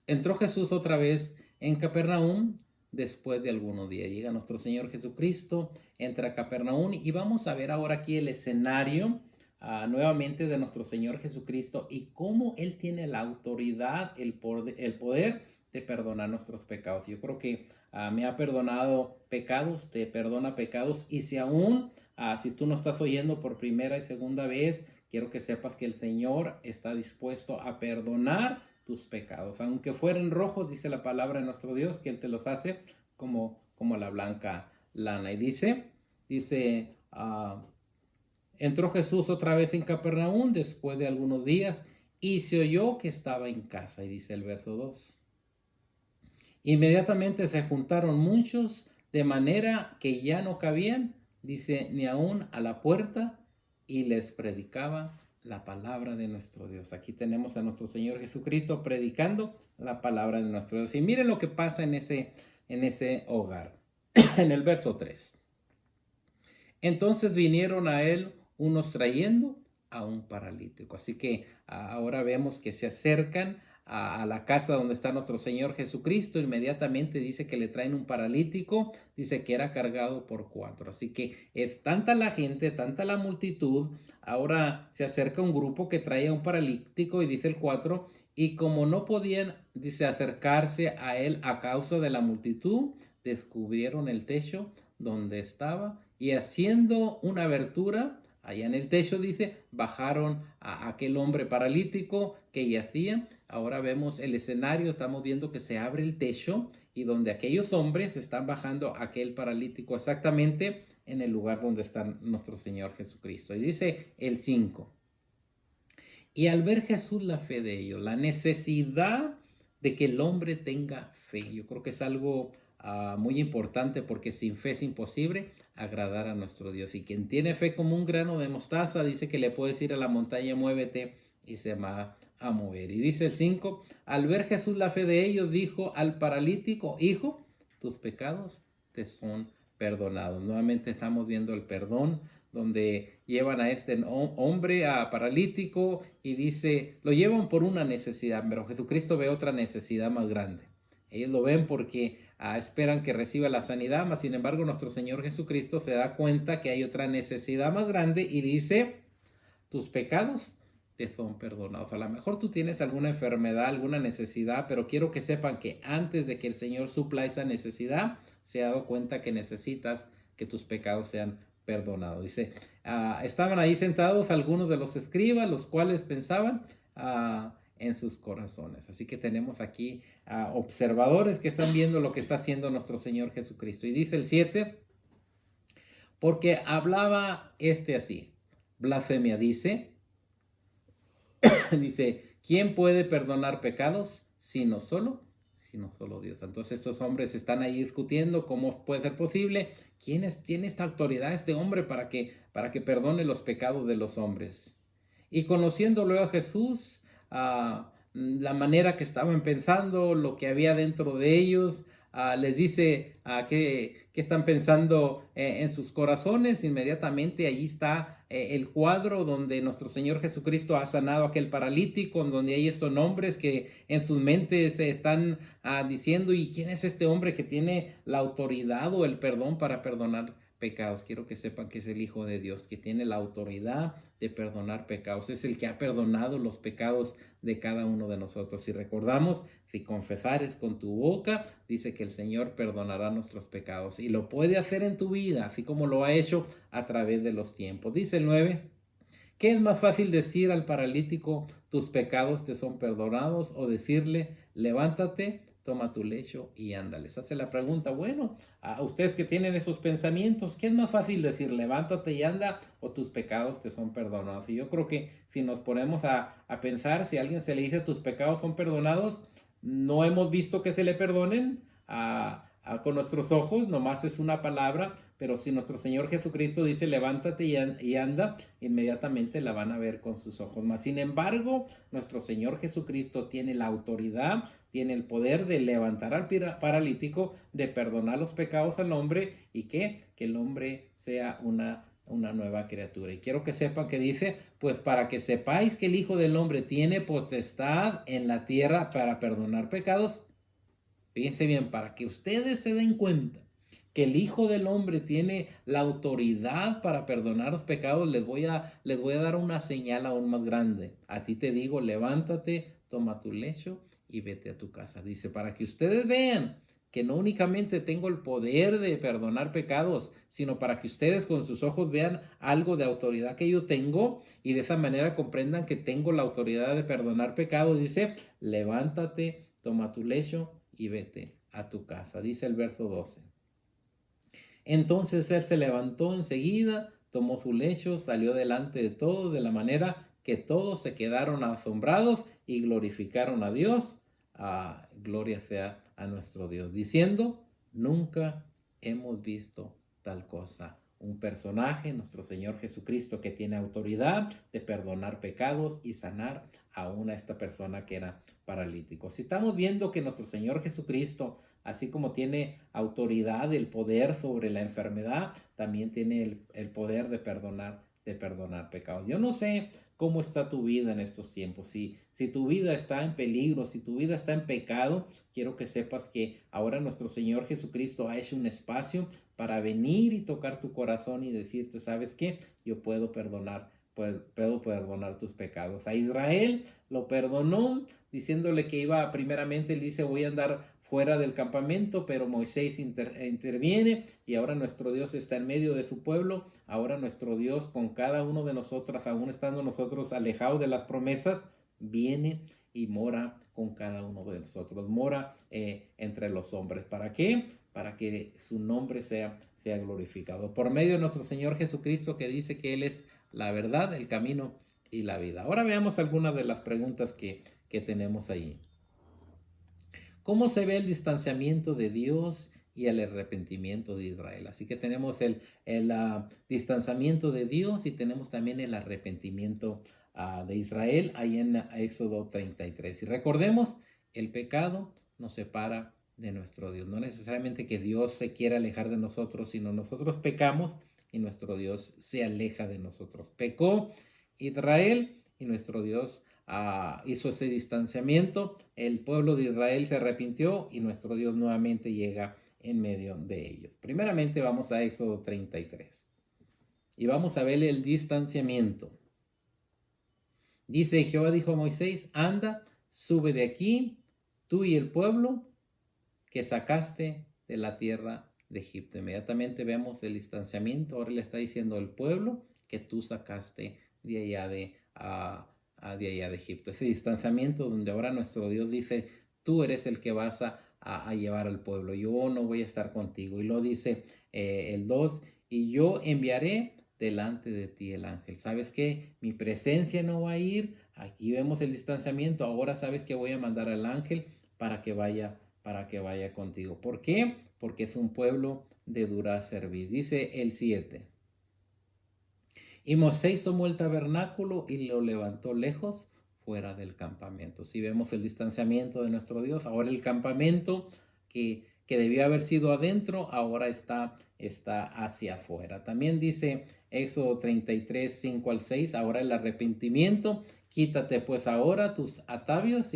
entró Jesús otra vez en Capernaum después de algunos días. Llega nuestro Señor Jesucristo, entra a Capernaum y vamos a ver ahora aquí el escenario nuevamente de nuestro Señor Jesucristo y cómo Él tiene la autoridad, el poder de perdonar nuestros pecados. Yo creo que me ha perdonado pecados, te perdona pecados y si aún, si tú no estás oyendo por primera y segunda vez, quiero que sepas que el Señor está dispuesto a perdonar tus pecados. Aunque fueren rojos, dice la palabra de nuestro Dios, que Él te los hace como la blanca lana. Y dice, entró Jesús otra vez en Capernaum después de algunos días y se oyó que estaba en casa. Y dice el verso 2. Inmediatamente se juntaron muchos de manera que ya no cabían, dice, ni aún a la puerta y les predicaba la palabra de nuestro Dios. Aquí tenemos a nuestro Señor Jesucristo predicando la palabra de nuestro Dios. Y miren lo que pasa en ese hogar. En el verso 3. Entonces vinieron a él unos trayendo a un paralítico. Así que ahora vemos que se acercan a la casa donde está nuestro Señor Jesucristo, inmediatamente dice que le traen un paralítico, dice que era cargado por 4. Así que es tanta la gente, tanta la multitud, ahora se acerca un grupo que trae a un paralítico y dice el 4, y como no podían, dice, acercarse a él a causa de la multitud, descubrieron el techo donde estaba y haciendo una abertura allá en el techo, dice, bajaron a aquel hombre paralítico que yacía. Ahora vemos el escenario, estamos viendo que se abre el techo y donde aquellos hombres están bajando a aquel paralítico exactamente en el lugar donde está nuestro Señor Jesucristo. Y dice el 5. Y al ver Jesús la fe de ellos, la necesidad de que el hombre tenga fe, yo creo que es algo muy importante porque sin fe es imposible agradar a nuestro Dios. Y quien tiene fe como un grano de mostaza, dice que le puede decir a la montaña, muévete, y se va a mover. Y dice el 5, al ver Jesús la fe de ellos, dijo al paralítico, hijo, tus pecados te son perdonados. Nuevamente estamos viendo el perdón donde llevan a este hombre a paralítico y dice, lo llevan por una necesidad, pero Jesucristo ve otra necesidad más grande. Ellos lo ven porque esperan que reciba la sanidad, mas sin embargo nuestro Señor Jesucristo se da cuenta que hay otra necesidad más grande y dice, tus pecados te son perdonados. A lo mejor tú tienes alguna enfermedad, alguna necesidad, pero quiero que sepan que antes de que el Señor supla esa necesidad, se ha dado cuenta que necesitas que tus pecados sean perdonados. Dice, estaban ahí sentados algunos de los escribas, los cuales pensaban en sus corazones. Así que tenemos aquí observadores que están viendo lo que está haciendo nuestro Señor Jesucristo. Y dice el 7, porque hablaba así, blasfemia, dice, dice, ¿quién puede perdonar pecados sino solo Dios? Entonces estos hombres están ahí discutiendo cómo puede ser posible, quién tiene esta autoridad este hombre para que perdone los pecados de los hombres. Y conociendo luego a Jesús, la manera que estaban pensando, lo que había dentro de ellos, les dice que están pensando en sus corazones. Inmediatamente allí está el cuadro donde nuestro Señor Jesucristo ha sanado a aquel paralítico, donde hay estos hombres que en sus mentes están diciendo, ¿y quién es este hombre que tiene la autoridad o el perdón para perdonar pecados? Quiero que sepan que es el Hijo de Dios, que tiene la autoridad de perdonar pecados. Es el que ha perdonado los pecados de cada uno de nosotros. Si recordamos, si confesares con tu boca, dice que el Señor perdonará nuestros pecados y lo puede hacer en tu vida, así como lo ha hecho a través de los tiempos. Dice el 9, ¿qué es más fácil decir al paralítico, tus pecados te son perdonados, o decirle, levántate, toma tu lecho y anda? Les hace la pregunta, bueno, a ustedes que tienen esos pensamientos, ¿qué es más fácil decir, levántate y anda, o tus pecados te son perdonados? Y yo creo que si nos ponemos a pensar, si a alguien se le dice tus pecados son perdonados, no hemos visto que se le perdonen con nuestros ojos, nomás es una palabra, pero si nuestro Señor Jesucristo dice levántate y anda, inmediatamente la van a ver con sus ojos. Mas sin embargo, nuestro Señor Jesucristo tiene la autoridad, tiene el poder de levantar al paralítico, de perdonar los pecados al hombre y que el hombre sea una nueva criatura. Y quiero que sepan que dice, pues para que sepáis que el Hijo del Hombre tiene potestad en la tierra para perdonar pecados. Fíjense bien, para que ustedes se den cuenta que el Hijo del Hombre tiene la autoridad para perdonar los pecados, les voy a dar una señal aún más grande. A ti te digo, levántate, toma tu lecho y vete a tu casa. Dice, para que ustedes vean que no únicamente tengo el poder de perdonar pecados, sino para que ustedes con sus ojos vean algo de autoridad que yo tengo y de esa manera comprendan que tengo la autoridad de perdonar pecados. Dice, levántate, toma tu lecho y vete a tu casa. Dice el verso 12. Entonces él se levantó enseguida, tomó su lecho, salió delante de todos, de la manera que todos se quedaron asombrados y glorificaron a Dios. Gloria sea a nuestro Dios, diciendo, nunca hemos visto tal cosa. Un personaje, nuestro Señor Jesucristo, que tiene autoridad de perdonar pecados y sanar aún a esta persona que era paralítico. Si estamos viendo que nuestro Señor Jesucristo, así como tiene autoridad, el poder sobre la enfermedad, también tiene el poder de perdonar de perdonar pecados. Yo no sé cómo está tu vida en estos tiempos. Si tu vida está en peligro, si tu vida está en pecado, quiero que sepas que ahora nuestro Señor Jesucristo ha hecho un espacio para venir y tocar tu corazón y decirte, ¿sabes qué? Yo puedo perdonar. Puedo perdonar tus pecados. A Israel lo perdonó diciéndole que iba primeramente, él dice, voy a andar fuera del campamento, pero Moisés interviene y ahora nuestro Dios está en medio de su pueblo. Ahora nuestro Dios con cada uno de nosotros, aún estando nosotros alejados de las promesas, viene y mora con cada uno de nosotros, mora entre los hombres. ¿Para qué? Para que su nombre sea glorificado. Por medio de nuestro Señor Jesucristo, que dice que Él es la verdad, el camino y la vida. Ahora veamos algunas de las preguntas que tenemos allí. ¿Cómo se ve el distanciamiento de Dios y el arrepentimiento de Israel? Así que tenemos el distanciamiento de Dios y tenemos también el arrepentimiento de Israel ahí en Éxodo 33. Y recordemos, el pecado nos separa de nuestro Dios. No necesariamente que Dios se quiera alejar de nosotros, sino nosotros pecamos y nuestro Dios se aleja de nosotros. Pecó Israel y nuestro Dios hizo ese distanciamiento. El pueblo de Israel se arrepintió y nuestro Dios nuevamente llega en medio de ellos. Primeramente vamos a Éxodo 33 y vamos a ver el distanciamiento. Dice: Jehová dijo a Moisés, anda, sube de aquí, tú y el pueblo que sacaste de la tierra de Egipto. Inmediatamente vemos el distanciamiento. Ahora le está diciendo al pueblo que tú sacaste de allá de Egipto. Ese distanciamiento donde ahora nuestro Dios dice, tú eres el que vas a llevar al pueblo, yo no voy a estar contigo. Y lo dice el 2, y yo enviaré delante de ti el ángel. ¿Sabes qué? Mi presencia no va a ir. Aquí vemos el distanciamiento. Ahora sabes que voy a mandar al ángel para que vaya contigo. ¿Por qué? Porque es un pueblo de dura cerviz. Dice el 7. Y Moisés tomó el tabernáculo y lo levantó lejos fuera del campamento. Si vemos el distanciamiento de nuestro Dios, ahora el campamento que debía haber sido adentro, ahora está hacia afuera. También dice Éxodo 33, 5 al 6, ahora el arrepentimiento. Quítate pues ahora tus atavios.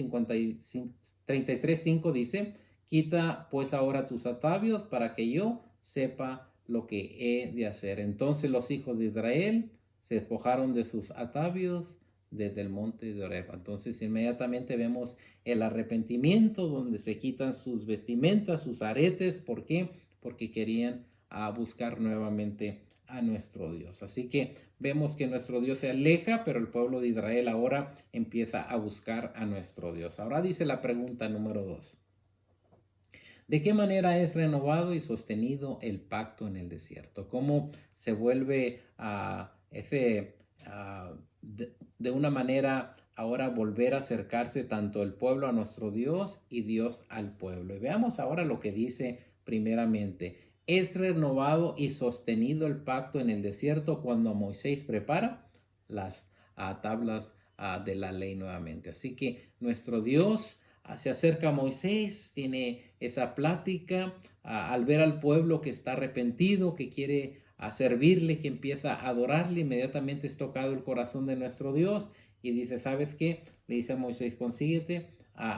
33, 5 dice, quita pues ahora tus atavios para que yo sepa lo que he de hacer. Entonces los hijos de Israel se despojaron de sus atavios desde el monte de Oreb. Entonces inmediatamente vemos el arrepentimiento donde se quitan sus vestimentas, sus aretes. ¿Por qué? Porque querían buscar nuevamente a nuestro Dios. Así que vemos que nuestro Dios se aleja, pero el pueblo de Israel ahora empieza a buscar a nuestro Dios. Ahora dice la pregunta número 2. ¿De qué manera es renovado y sostenido el pacto en el desierto? ¿Cómo se vuelve de una manera ahora volver a acercarse tanto el pueblo a nuestro Dios y Dios al pueblo? Y veamos ahora lo que dice primeramente. Es renovado y sostenido el pacto en el desierto cuando Moisés prepara las tablas de la ley nuevamente. Así que nuestro Dios se acerca a Moisés, tiene esa plática al ver al pueblo que está arrepentido, que quiere servirle, que empieza a adorarle. Inmediatamente es tocado el corazón de nuestro Dios y dice, ¿sabes qué? Le dice a Moisés, consíguete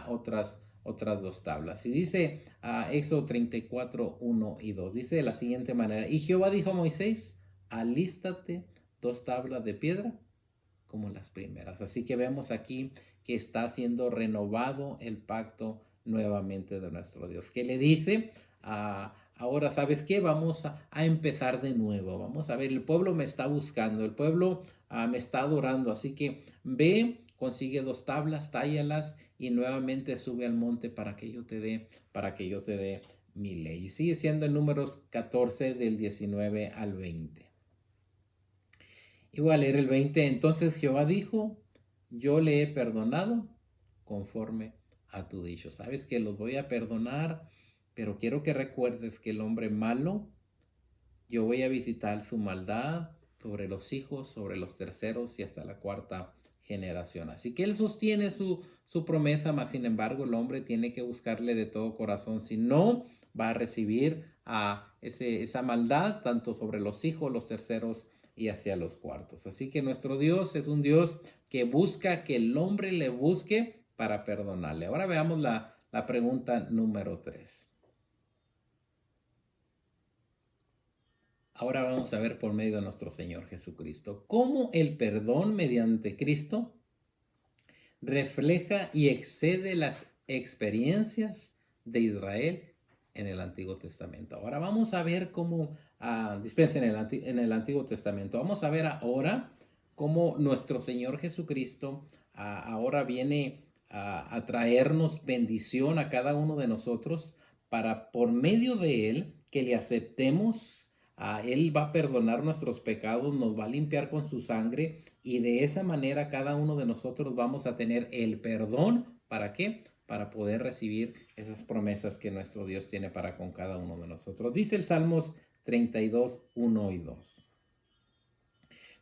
otras 2 tablas. Y dice Éxodo 34, 1 y 2, dice de la siguiente manera, y Jehová dijo a Moisés, alístate 2 tablas de piedra como las primeras. Así que vemos aquí que está siendo renovado el pacto nuevamente de nuestro Dios. ¿Qué le dice? Ahora, ¿sabes qué? Vamos a empezar de nuevo. Vamos a ver, el pueblo me está buscando, el pueblo me está adorando. Así que ve, consigue 2 tablas, tállalas y nuevamente sube al monte para que yo te dé mi ley. Y sigue siendo en Números 14 del 19 al 20. Y voy a leer el 20. Entonces Jehová dijo, yo le he perdonado conforme a tu dicho. Sabes que los voy a perdonar, pero quiero que recuerdes que el hombre malo, yo voy a visitar su maldad sobre los hijos, sobre los terceros y hasta la 4ª generación. Así que él sostiene su promesa, mas sin embargo el hombre tiene que buscarle de todo corazón. Si no, va a recibir esa maldad tanto sobre los hijos, los terceros y hacia los cuartos. Así que nuestro Dios es un Dios que busca que el hombre le busque para perdonarle. Ahora veamos la pregunta número 3. Ahora vamos a ver por medio de nuestro Señor Jesucristo cómo el perdón mediante Cristo refleja y excede las experiencias de Israel en el Antiguo Testamento. Ahora vamos a ver cómo, dispensen, en el Antiguo Testamento, vamos a ver ahora cómo nuestro Señor Jesucristo ahora viene a traernos bendición a cada uno de nosotros para por medio de Él que le aceptemos. Él va a perdonar nuestros pecados, nos va a limpiar con su sangre y de esa manera cada uno de nosotros vamos a tener el perdón. ¿Para qué? Para poder recibir esas promesas que nuestro Dios tiene para con cada uno de nosotros. Dice el Salmos 32, 1 y 2.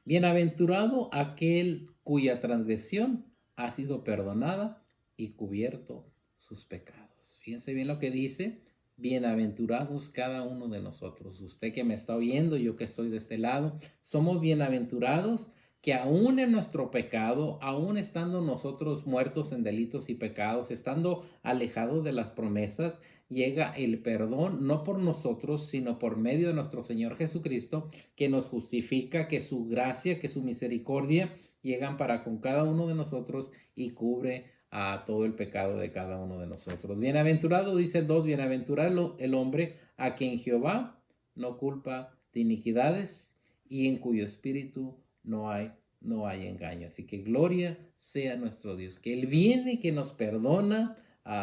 Bienaventurado aquel cuya transgresión ha sido perdonada y cubierto sus pecados. Fíjense bien lo que dice. Bienaventurados cada uno de nosotros. Usted que me está oyendo, yo que estoy de este lado, somos bienaventurados que aún en nuestro pecado, aún estando nosotros muertos en delitos y pecados, estando alejados de las promesas, llega el perdón, no por nosotros, sino por medio de nuestro Señor Jesucristo, que nos justifica, que su gracia, que su misericordia llegan para con cada uno de nosotros y cubre a todo el pecado de cada uno de nosotros. Bienaventurado, dice el 2, bienaventurado el hombre a quien Jehová no culpa de iniquidades y en cuyo espíritu no hay engaño. Así que gloria sea nuestro Dios, que Él viene, que nos perdona,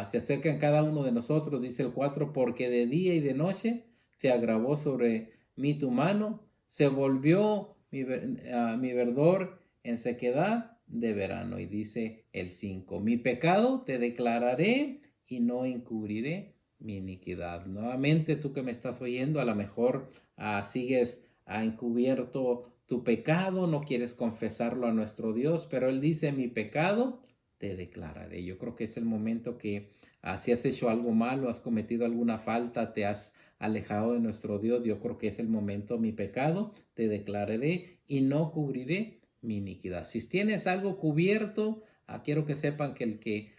se acerca en cada uno de nosotros, dice el 4, porque de día y de noche se agravó sobre mí tu mano, se volvió mi verdor en sequedad de verano. Y dice el 5, mi pecado te declararé y no encubriré mi iniquidad. Nuevamente tú que me estás oyendo, a lo mejor sigues encubierto tu pecado, no quieres confesarlo a nuestro Dios, pero Él dice, mi pecado te declararé. Yo creo que es el momento que si has hecho algo malo, has cometido alguna falta, te has alejado de nuestro Dios, yo creo que es el momento, mi pecado te declararé y no cubriré mi iniquidad. Si tienes algo cubierto, quiero que sepan que el que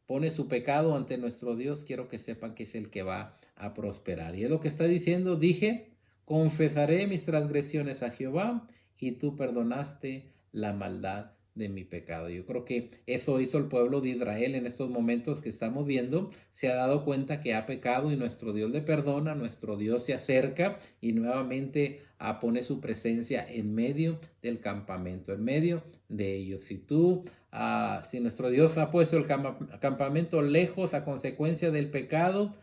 pone su pecado ante nuestro Dios, quiero que sepan que es el que va a prosperar. Y es lo que está diciendo, dije, confesaré mis transgresiones a Jehová y tú perdonaste la maldad de mi pecado. Yo creo que eso hizo el pueblo de Israel en estos momentos que estamos viendo. Se ha dado cuenta que ha pecado y nuestro Dios le perdona, nuestro Dios se acerca y nuevamente pone su presencia en medio del campamento, en medio de ellos. Si nuestro Dios ha puesto el campamento lejos a consecuencia del pecado,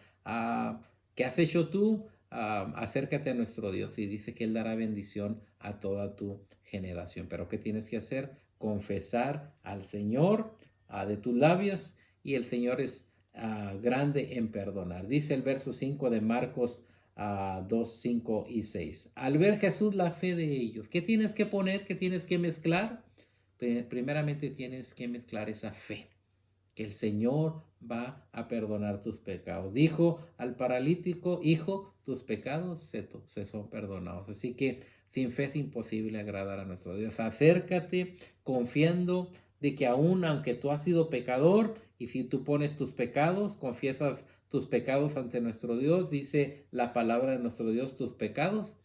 ¿qué has hecho tú? Acércate a nuestro Dios y dice que Él dará bendición a toda tu generación. Pero ¿qué tienes que hacer? Confesar al Señor de tus labios y el Señor es grande en perdonar. Dice el verso 5 de Marcos 2, 5 y 6. Al ver Jesús la fe de ellos, ¿qué tienes que poner? ¿Qué tienes que mezclar? Primeramente tienes que mezclar esa fe, que el Señor va a perdonar tus pecados. Dijo al paralítico, hijo, tus pecados se son perdonados. Así que sin fe es imposible agradar a nuestro Dios. Acércate confiando de que aún aunque tú has sido pecador y si tú pones tus pecados, confiesas tus pecados ante nuestro Dios, dice la palabra de nuestro Dios, tus pecados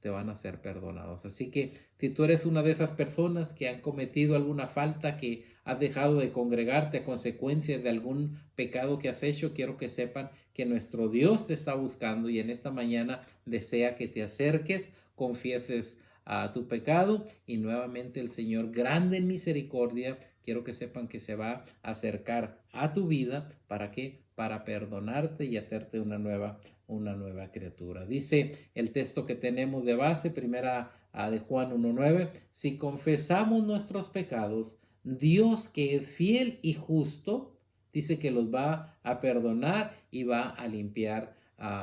te van a ser perdonados. Así que si tú eres una de esas personas que han cometido alguna falta, que has dejado de congregarte a consecuencia de algún pecado que has hecho, quiero que sepan que nuestro Dios te está buscando y en esta mañana desea que te acerques, confieses a tu pecado y nuevamente el Señor, grande en misericordia, quiero que sepan que se va a acercar a tu vida. ¿Para qué? Para perdonarte y hacerte una nueva criatura. Dice el texto que tenemos de base, primera de Juan 1:9, si confesamos nuestros pecados, Dios que es fiel y justo, dice que los va a perdonar y va a limpiar,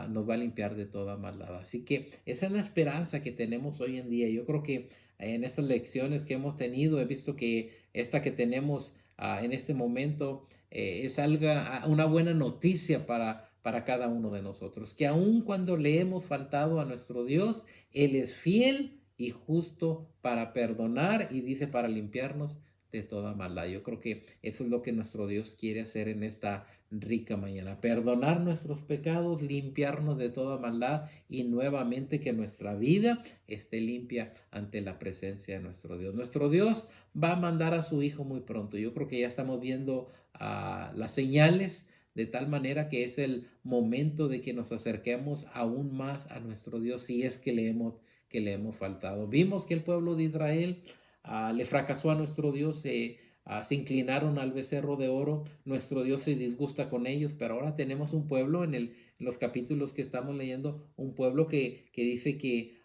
nos va a limpiar de toda maldad. Así que esa es la esperanza que tenemos hoy en día. Yo creo que en estas lecciones que hemos tenido, he visto que esta que tenemos en este momento es algo, una buena noticia para cada uno de nosotros, que aun cuando le hemos faltado a nuestro Dios, Él es fiel y justo para perdonar y dice para limpiarnos de toda maldad. Yo creo que eso es lo que nuestro Dios quiere hacer en esta rica mañana. Perdonar nuestros pecados, limpiarnos de toda maldad y nuevamente que nuestra vida esté limpia ante la presencia de nuestro Dios. Nuestro Dios va a mandar a su Hijo muy pronto. Yo creo que ya estamos viendo las señales de tal manera que es el momento de que nos acerquemos aún más a nuestro Dios si es que le hemos faltado. Vimos que el pueblo de Israel le fracasó a nuestro Dios, se inclinaron al becerro de oro, nuestro Dios se disgusta con ellos, pero ahora tenemos un pueblo en los capítulos que estamos leyendo, un pueblo que dice que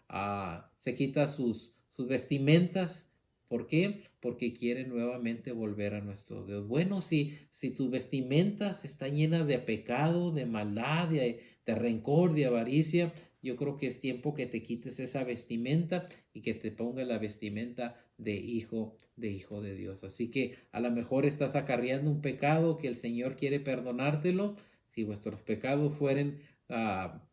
se quita sus vestimentas. ¿Por qué? Porque quiere nuevamente volver a nuestro Dios. Bueno, si tus vestimentas están llenas de pecado, de maldad, de rencor, de avaricia, yo creo que es tiempo que te quites esa vestimenta y que te pongas la vestimenta de hijo de Dios. Así que a lo mejor estás acarreando un pecado que el Señor quiere perdonártelo. Si vuestros pecados fueren,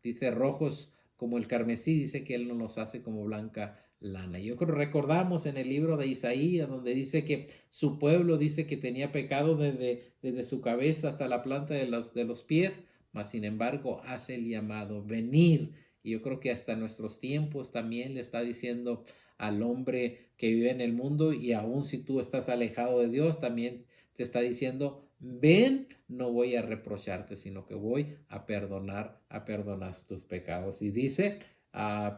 dice, rojos como el carmesí, dice que Él no los hace como blanca lana. Yo creo recordamos en el libro de Isaías donde dice que su pueblo dice que tenía pecado desde su cabeza hasta la planta de los pies, mas sin embargo hace el llamado venir. Y yo creo que hasta nuestros tiempos también le está diciendo al hombre que vive en el mundo, y aun si tú estás alejado de Dios, también te está diciendo, ven, no voy a reprocharte, sino que voy a perdonar tus pecados. Y dice,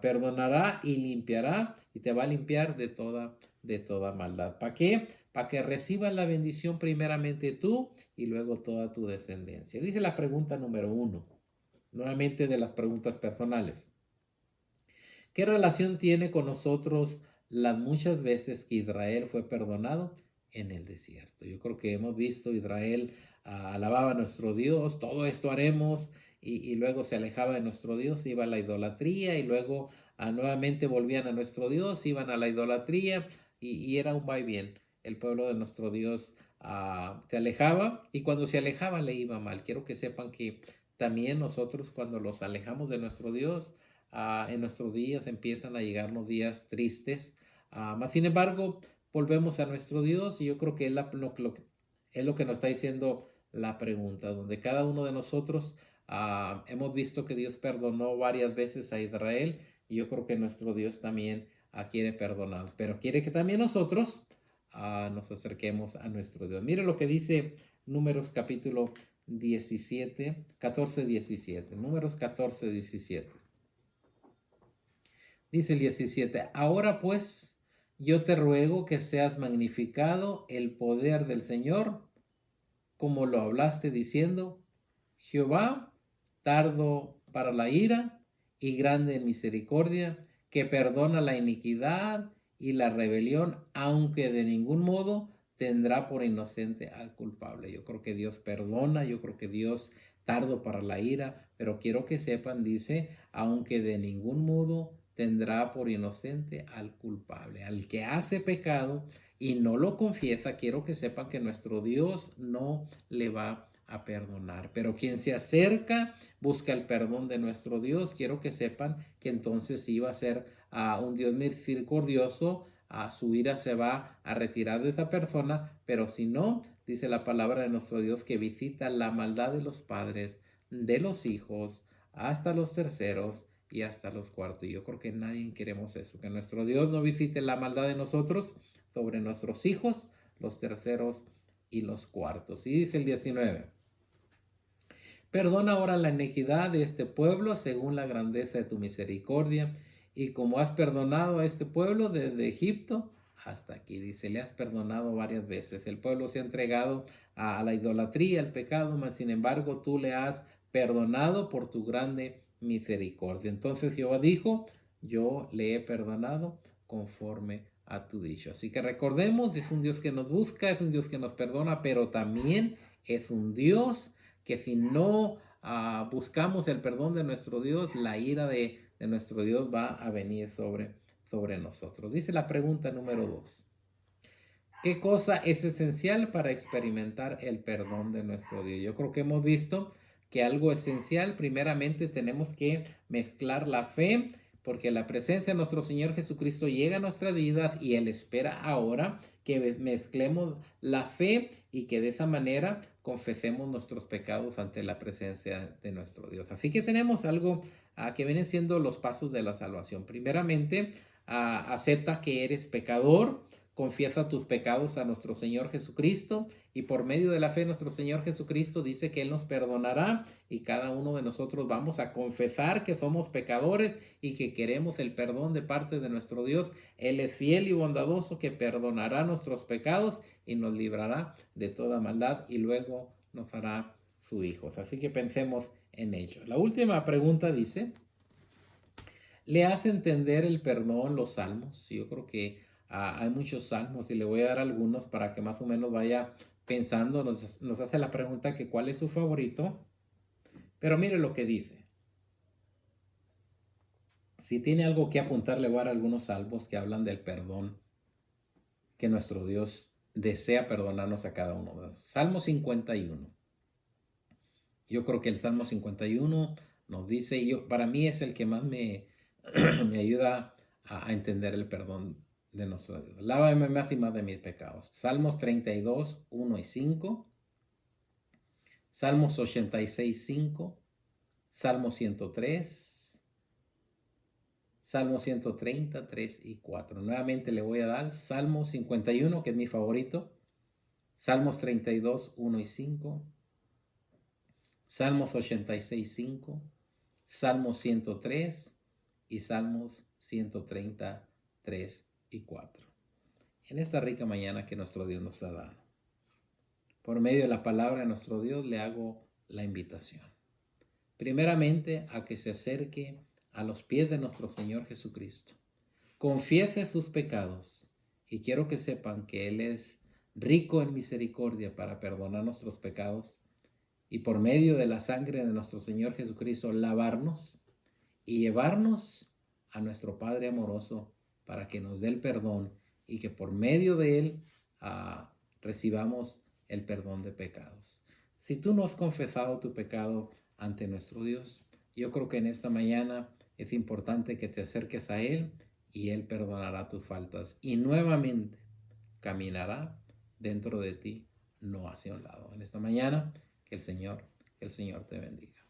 perdonará y limpiará, y te va a limpiar de toda maldad. ¿Para qué? Para que recibas la bendición primeramente tú y luego toda tu descendencia. Dice la pregunta número 1, nuevamente de las preguntas personales. ¿Qué relación tiene con nosotros las muchas veces que Israel fue perdonado en el desierto? Yo creo que hemos visto Israel alababa a nuestro Dios, todo esto haremos, y luego se alejaba de nuestro Dios, iba a la idolatría, y luego nuevamente volvían a nuestro Dios, iban a la idolatría, y era un vaivén. El pueblo de nuestro Dios se alejaba, y cuando se alejaba le iba mal. Quiero que sepan que también nosotros cuando los alejamos de nuestro Dios, en nuestros días empiezan a llegarnos días tristes, mas sin embargo volvemos a nuestro Dios, y yo creo que es lo que nos está diciendo la pregunta, donde cada uno de nosotros hemos visto que Dios perdonó varias veces a Israel, y yo creo que nuestro Dios también quiere perdonarnos, pero quiere que también nosotros nos acerquemos a nuestro Dios. Mire lo que dice Números capítulo 17, 14, 17. Números 14, 17. Dice el 17, ahora pues yo te ruego que seas magnificado el poder del Señor, como lo hablaste diciendo, Jehová, tardo para la ira y grande en misericordia, que perdona la iniquidad y la rebelión, aunque de ningún modo tendrá por inocente al culpable. Yo creo que Dios perdona, yo creo que Dios tardo para la ira, pero quiero que sepan, dice, aunque de ningún modo tendrá por inocente al culpable, al que hace pecado y no lo confiesa. Quiero que sepan que nuestro Dios no le va a perdonar, pero quien se acerca busca el perdón de nuestro Dios. Quiero que sepan que entonces sí va a ser un Dios misericordioso, su ira se va a retirar de esa persona, pero si no, dice la palabra de nuestro Dios que visita la maldad de los padres, de los hijos, hasta los terceros y hasta los cuartos. Y yo creo que nadie queremos eso, que nuestro Dios no visite la maldad de nosotros sobre nuestros hijos, los terceros y los cuartos. Y dice el 19, perdona ahora la iniquidad de este pueblo según la grandeza de tu misericordia, y como has perdonado a este pueblo desde Egipto hasta aquí. Dice, le has perdonado varias veces. El pueblo se ha entregado a la idolatría, al pecado, mas sin embargo tú le has perdonado por tu grande misericordia. Entonces Jehová dijo, yo le he perdonado conforme a tu dicho. Así que recordemos, es un Dios que nos busca, es un Dios que nos perdona, pero también es un Dios que si no buscamos el perdón de nuestro Dios, la ira de nuestro Dios va a venir sobre nosotros. Dice la pregunta número 2. ¿Qué cosa es esencial para experimentar el perdón de nuestro Dios? Yo creo que hemos visto que algo esencial, primeramente tenemos que mezclar la fe, porque la presencia de nuestro Señor Jesucristo llega a nuestras vidas y Él espera ahora que mezclemos la fe y que de esa manera confesemos nuestros pecados ante la presencia de nuestro Dios. Así que tenemos algo que vienen siendo los pasos de la salvación. Primeramente, acepta que eres pecador, confiesa tus pecados a nuestro Señor Jesucristo y por medio de la fe nuestro Señor Jesucristo dice que Él nos perdonará y cada uno de nosotros vamos a confesar que somos pecadores y que queremos el perdón de parte de nuestro Dios. Él es fiel y bondadoso que perdonará nuestros pecados y nos librará de toda maldad y luego nos hará sus hijos. Así que pensemos en ello. La última pregunta dice, ¿le hace entender el perdón los salmos? Yo creo que hay muchos salmos y le voy a dar algunos para que más o menos vaya pensando. Nos hace la pregunta que cuál es su favorito. Pero mire lo que dice. Si tiene algo que apuntar, le voy a dar algunos salmos que hablan del perdón, que nuestro Dios desea perdonarnos a cada uno de nosotros. Salmo 51. Yo creo que el Salmo 51 nos dice, para mí es el que más me ayuda a entender el perdón de nuestro Dios. Lávame más y más de mis pecados. Salmos 32, 1 y 5. Salmos 86, 5. Salmo 103. Salmo 130, 3 y 4. Nuevamente le voy a dar Salmo 51, que es mi favorito. Salmos 32, 1 y 5. Salmos 86, 5. Salmos 103 y Salmos 130, 3 y 4. En esta rica mañana que nuestro Dios nos ha dado, por medio de la palabra de nuestro Dios, le hago la invitación. Primeramente, a que se acerque a los pies de nuestro Señor Jesucristo. Confiese sus pecados y quiero que sepan que Él es rico en misericordia para perdonar nuestros pecados y por medio de la sangre de nuestro Señor Jesucristo lavarnos y llevarnos a nuestro Padre amoroso para que nos dé el perdón y que por medio de Él recibamos el perdón de pecados. Si tú no has confesado tu pecado ante nuestro Dios, yo creo que en esta mañana es importante que te acerques a Él y Él perdonará tus faltas y nuevamente caminará dentro de ti, no hacia un lado. En esta mañana, que el Señor te bendiga.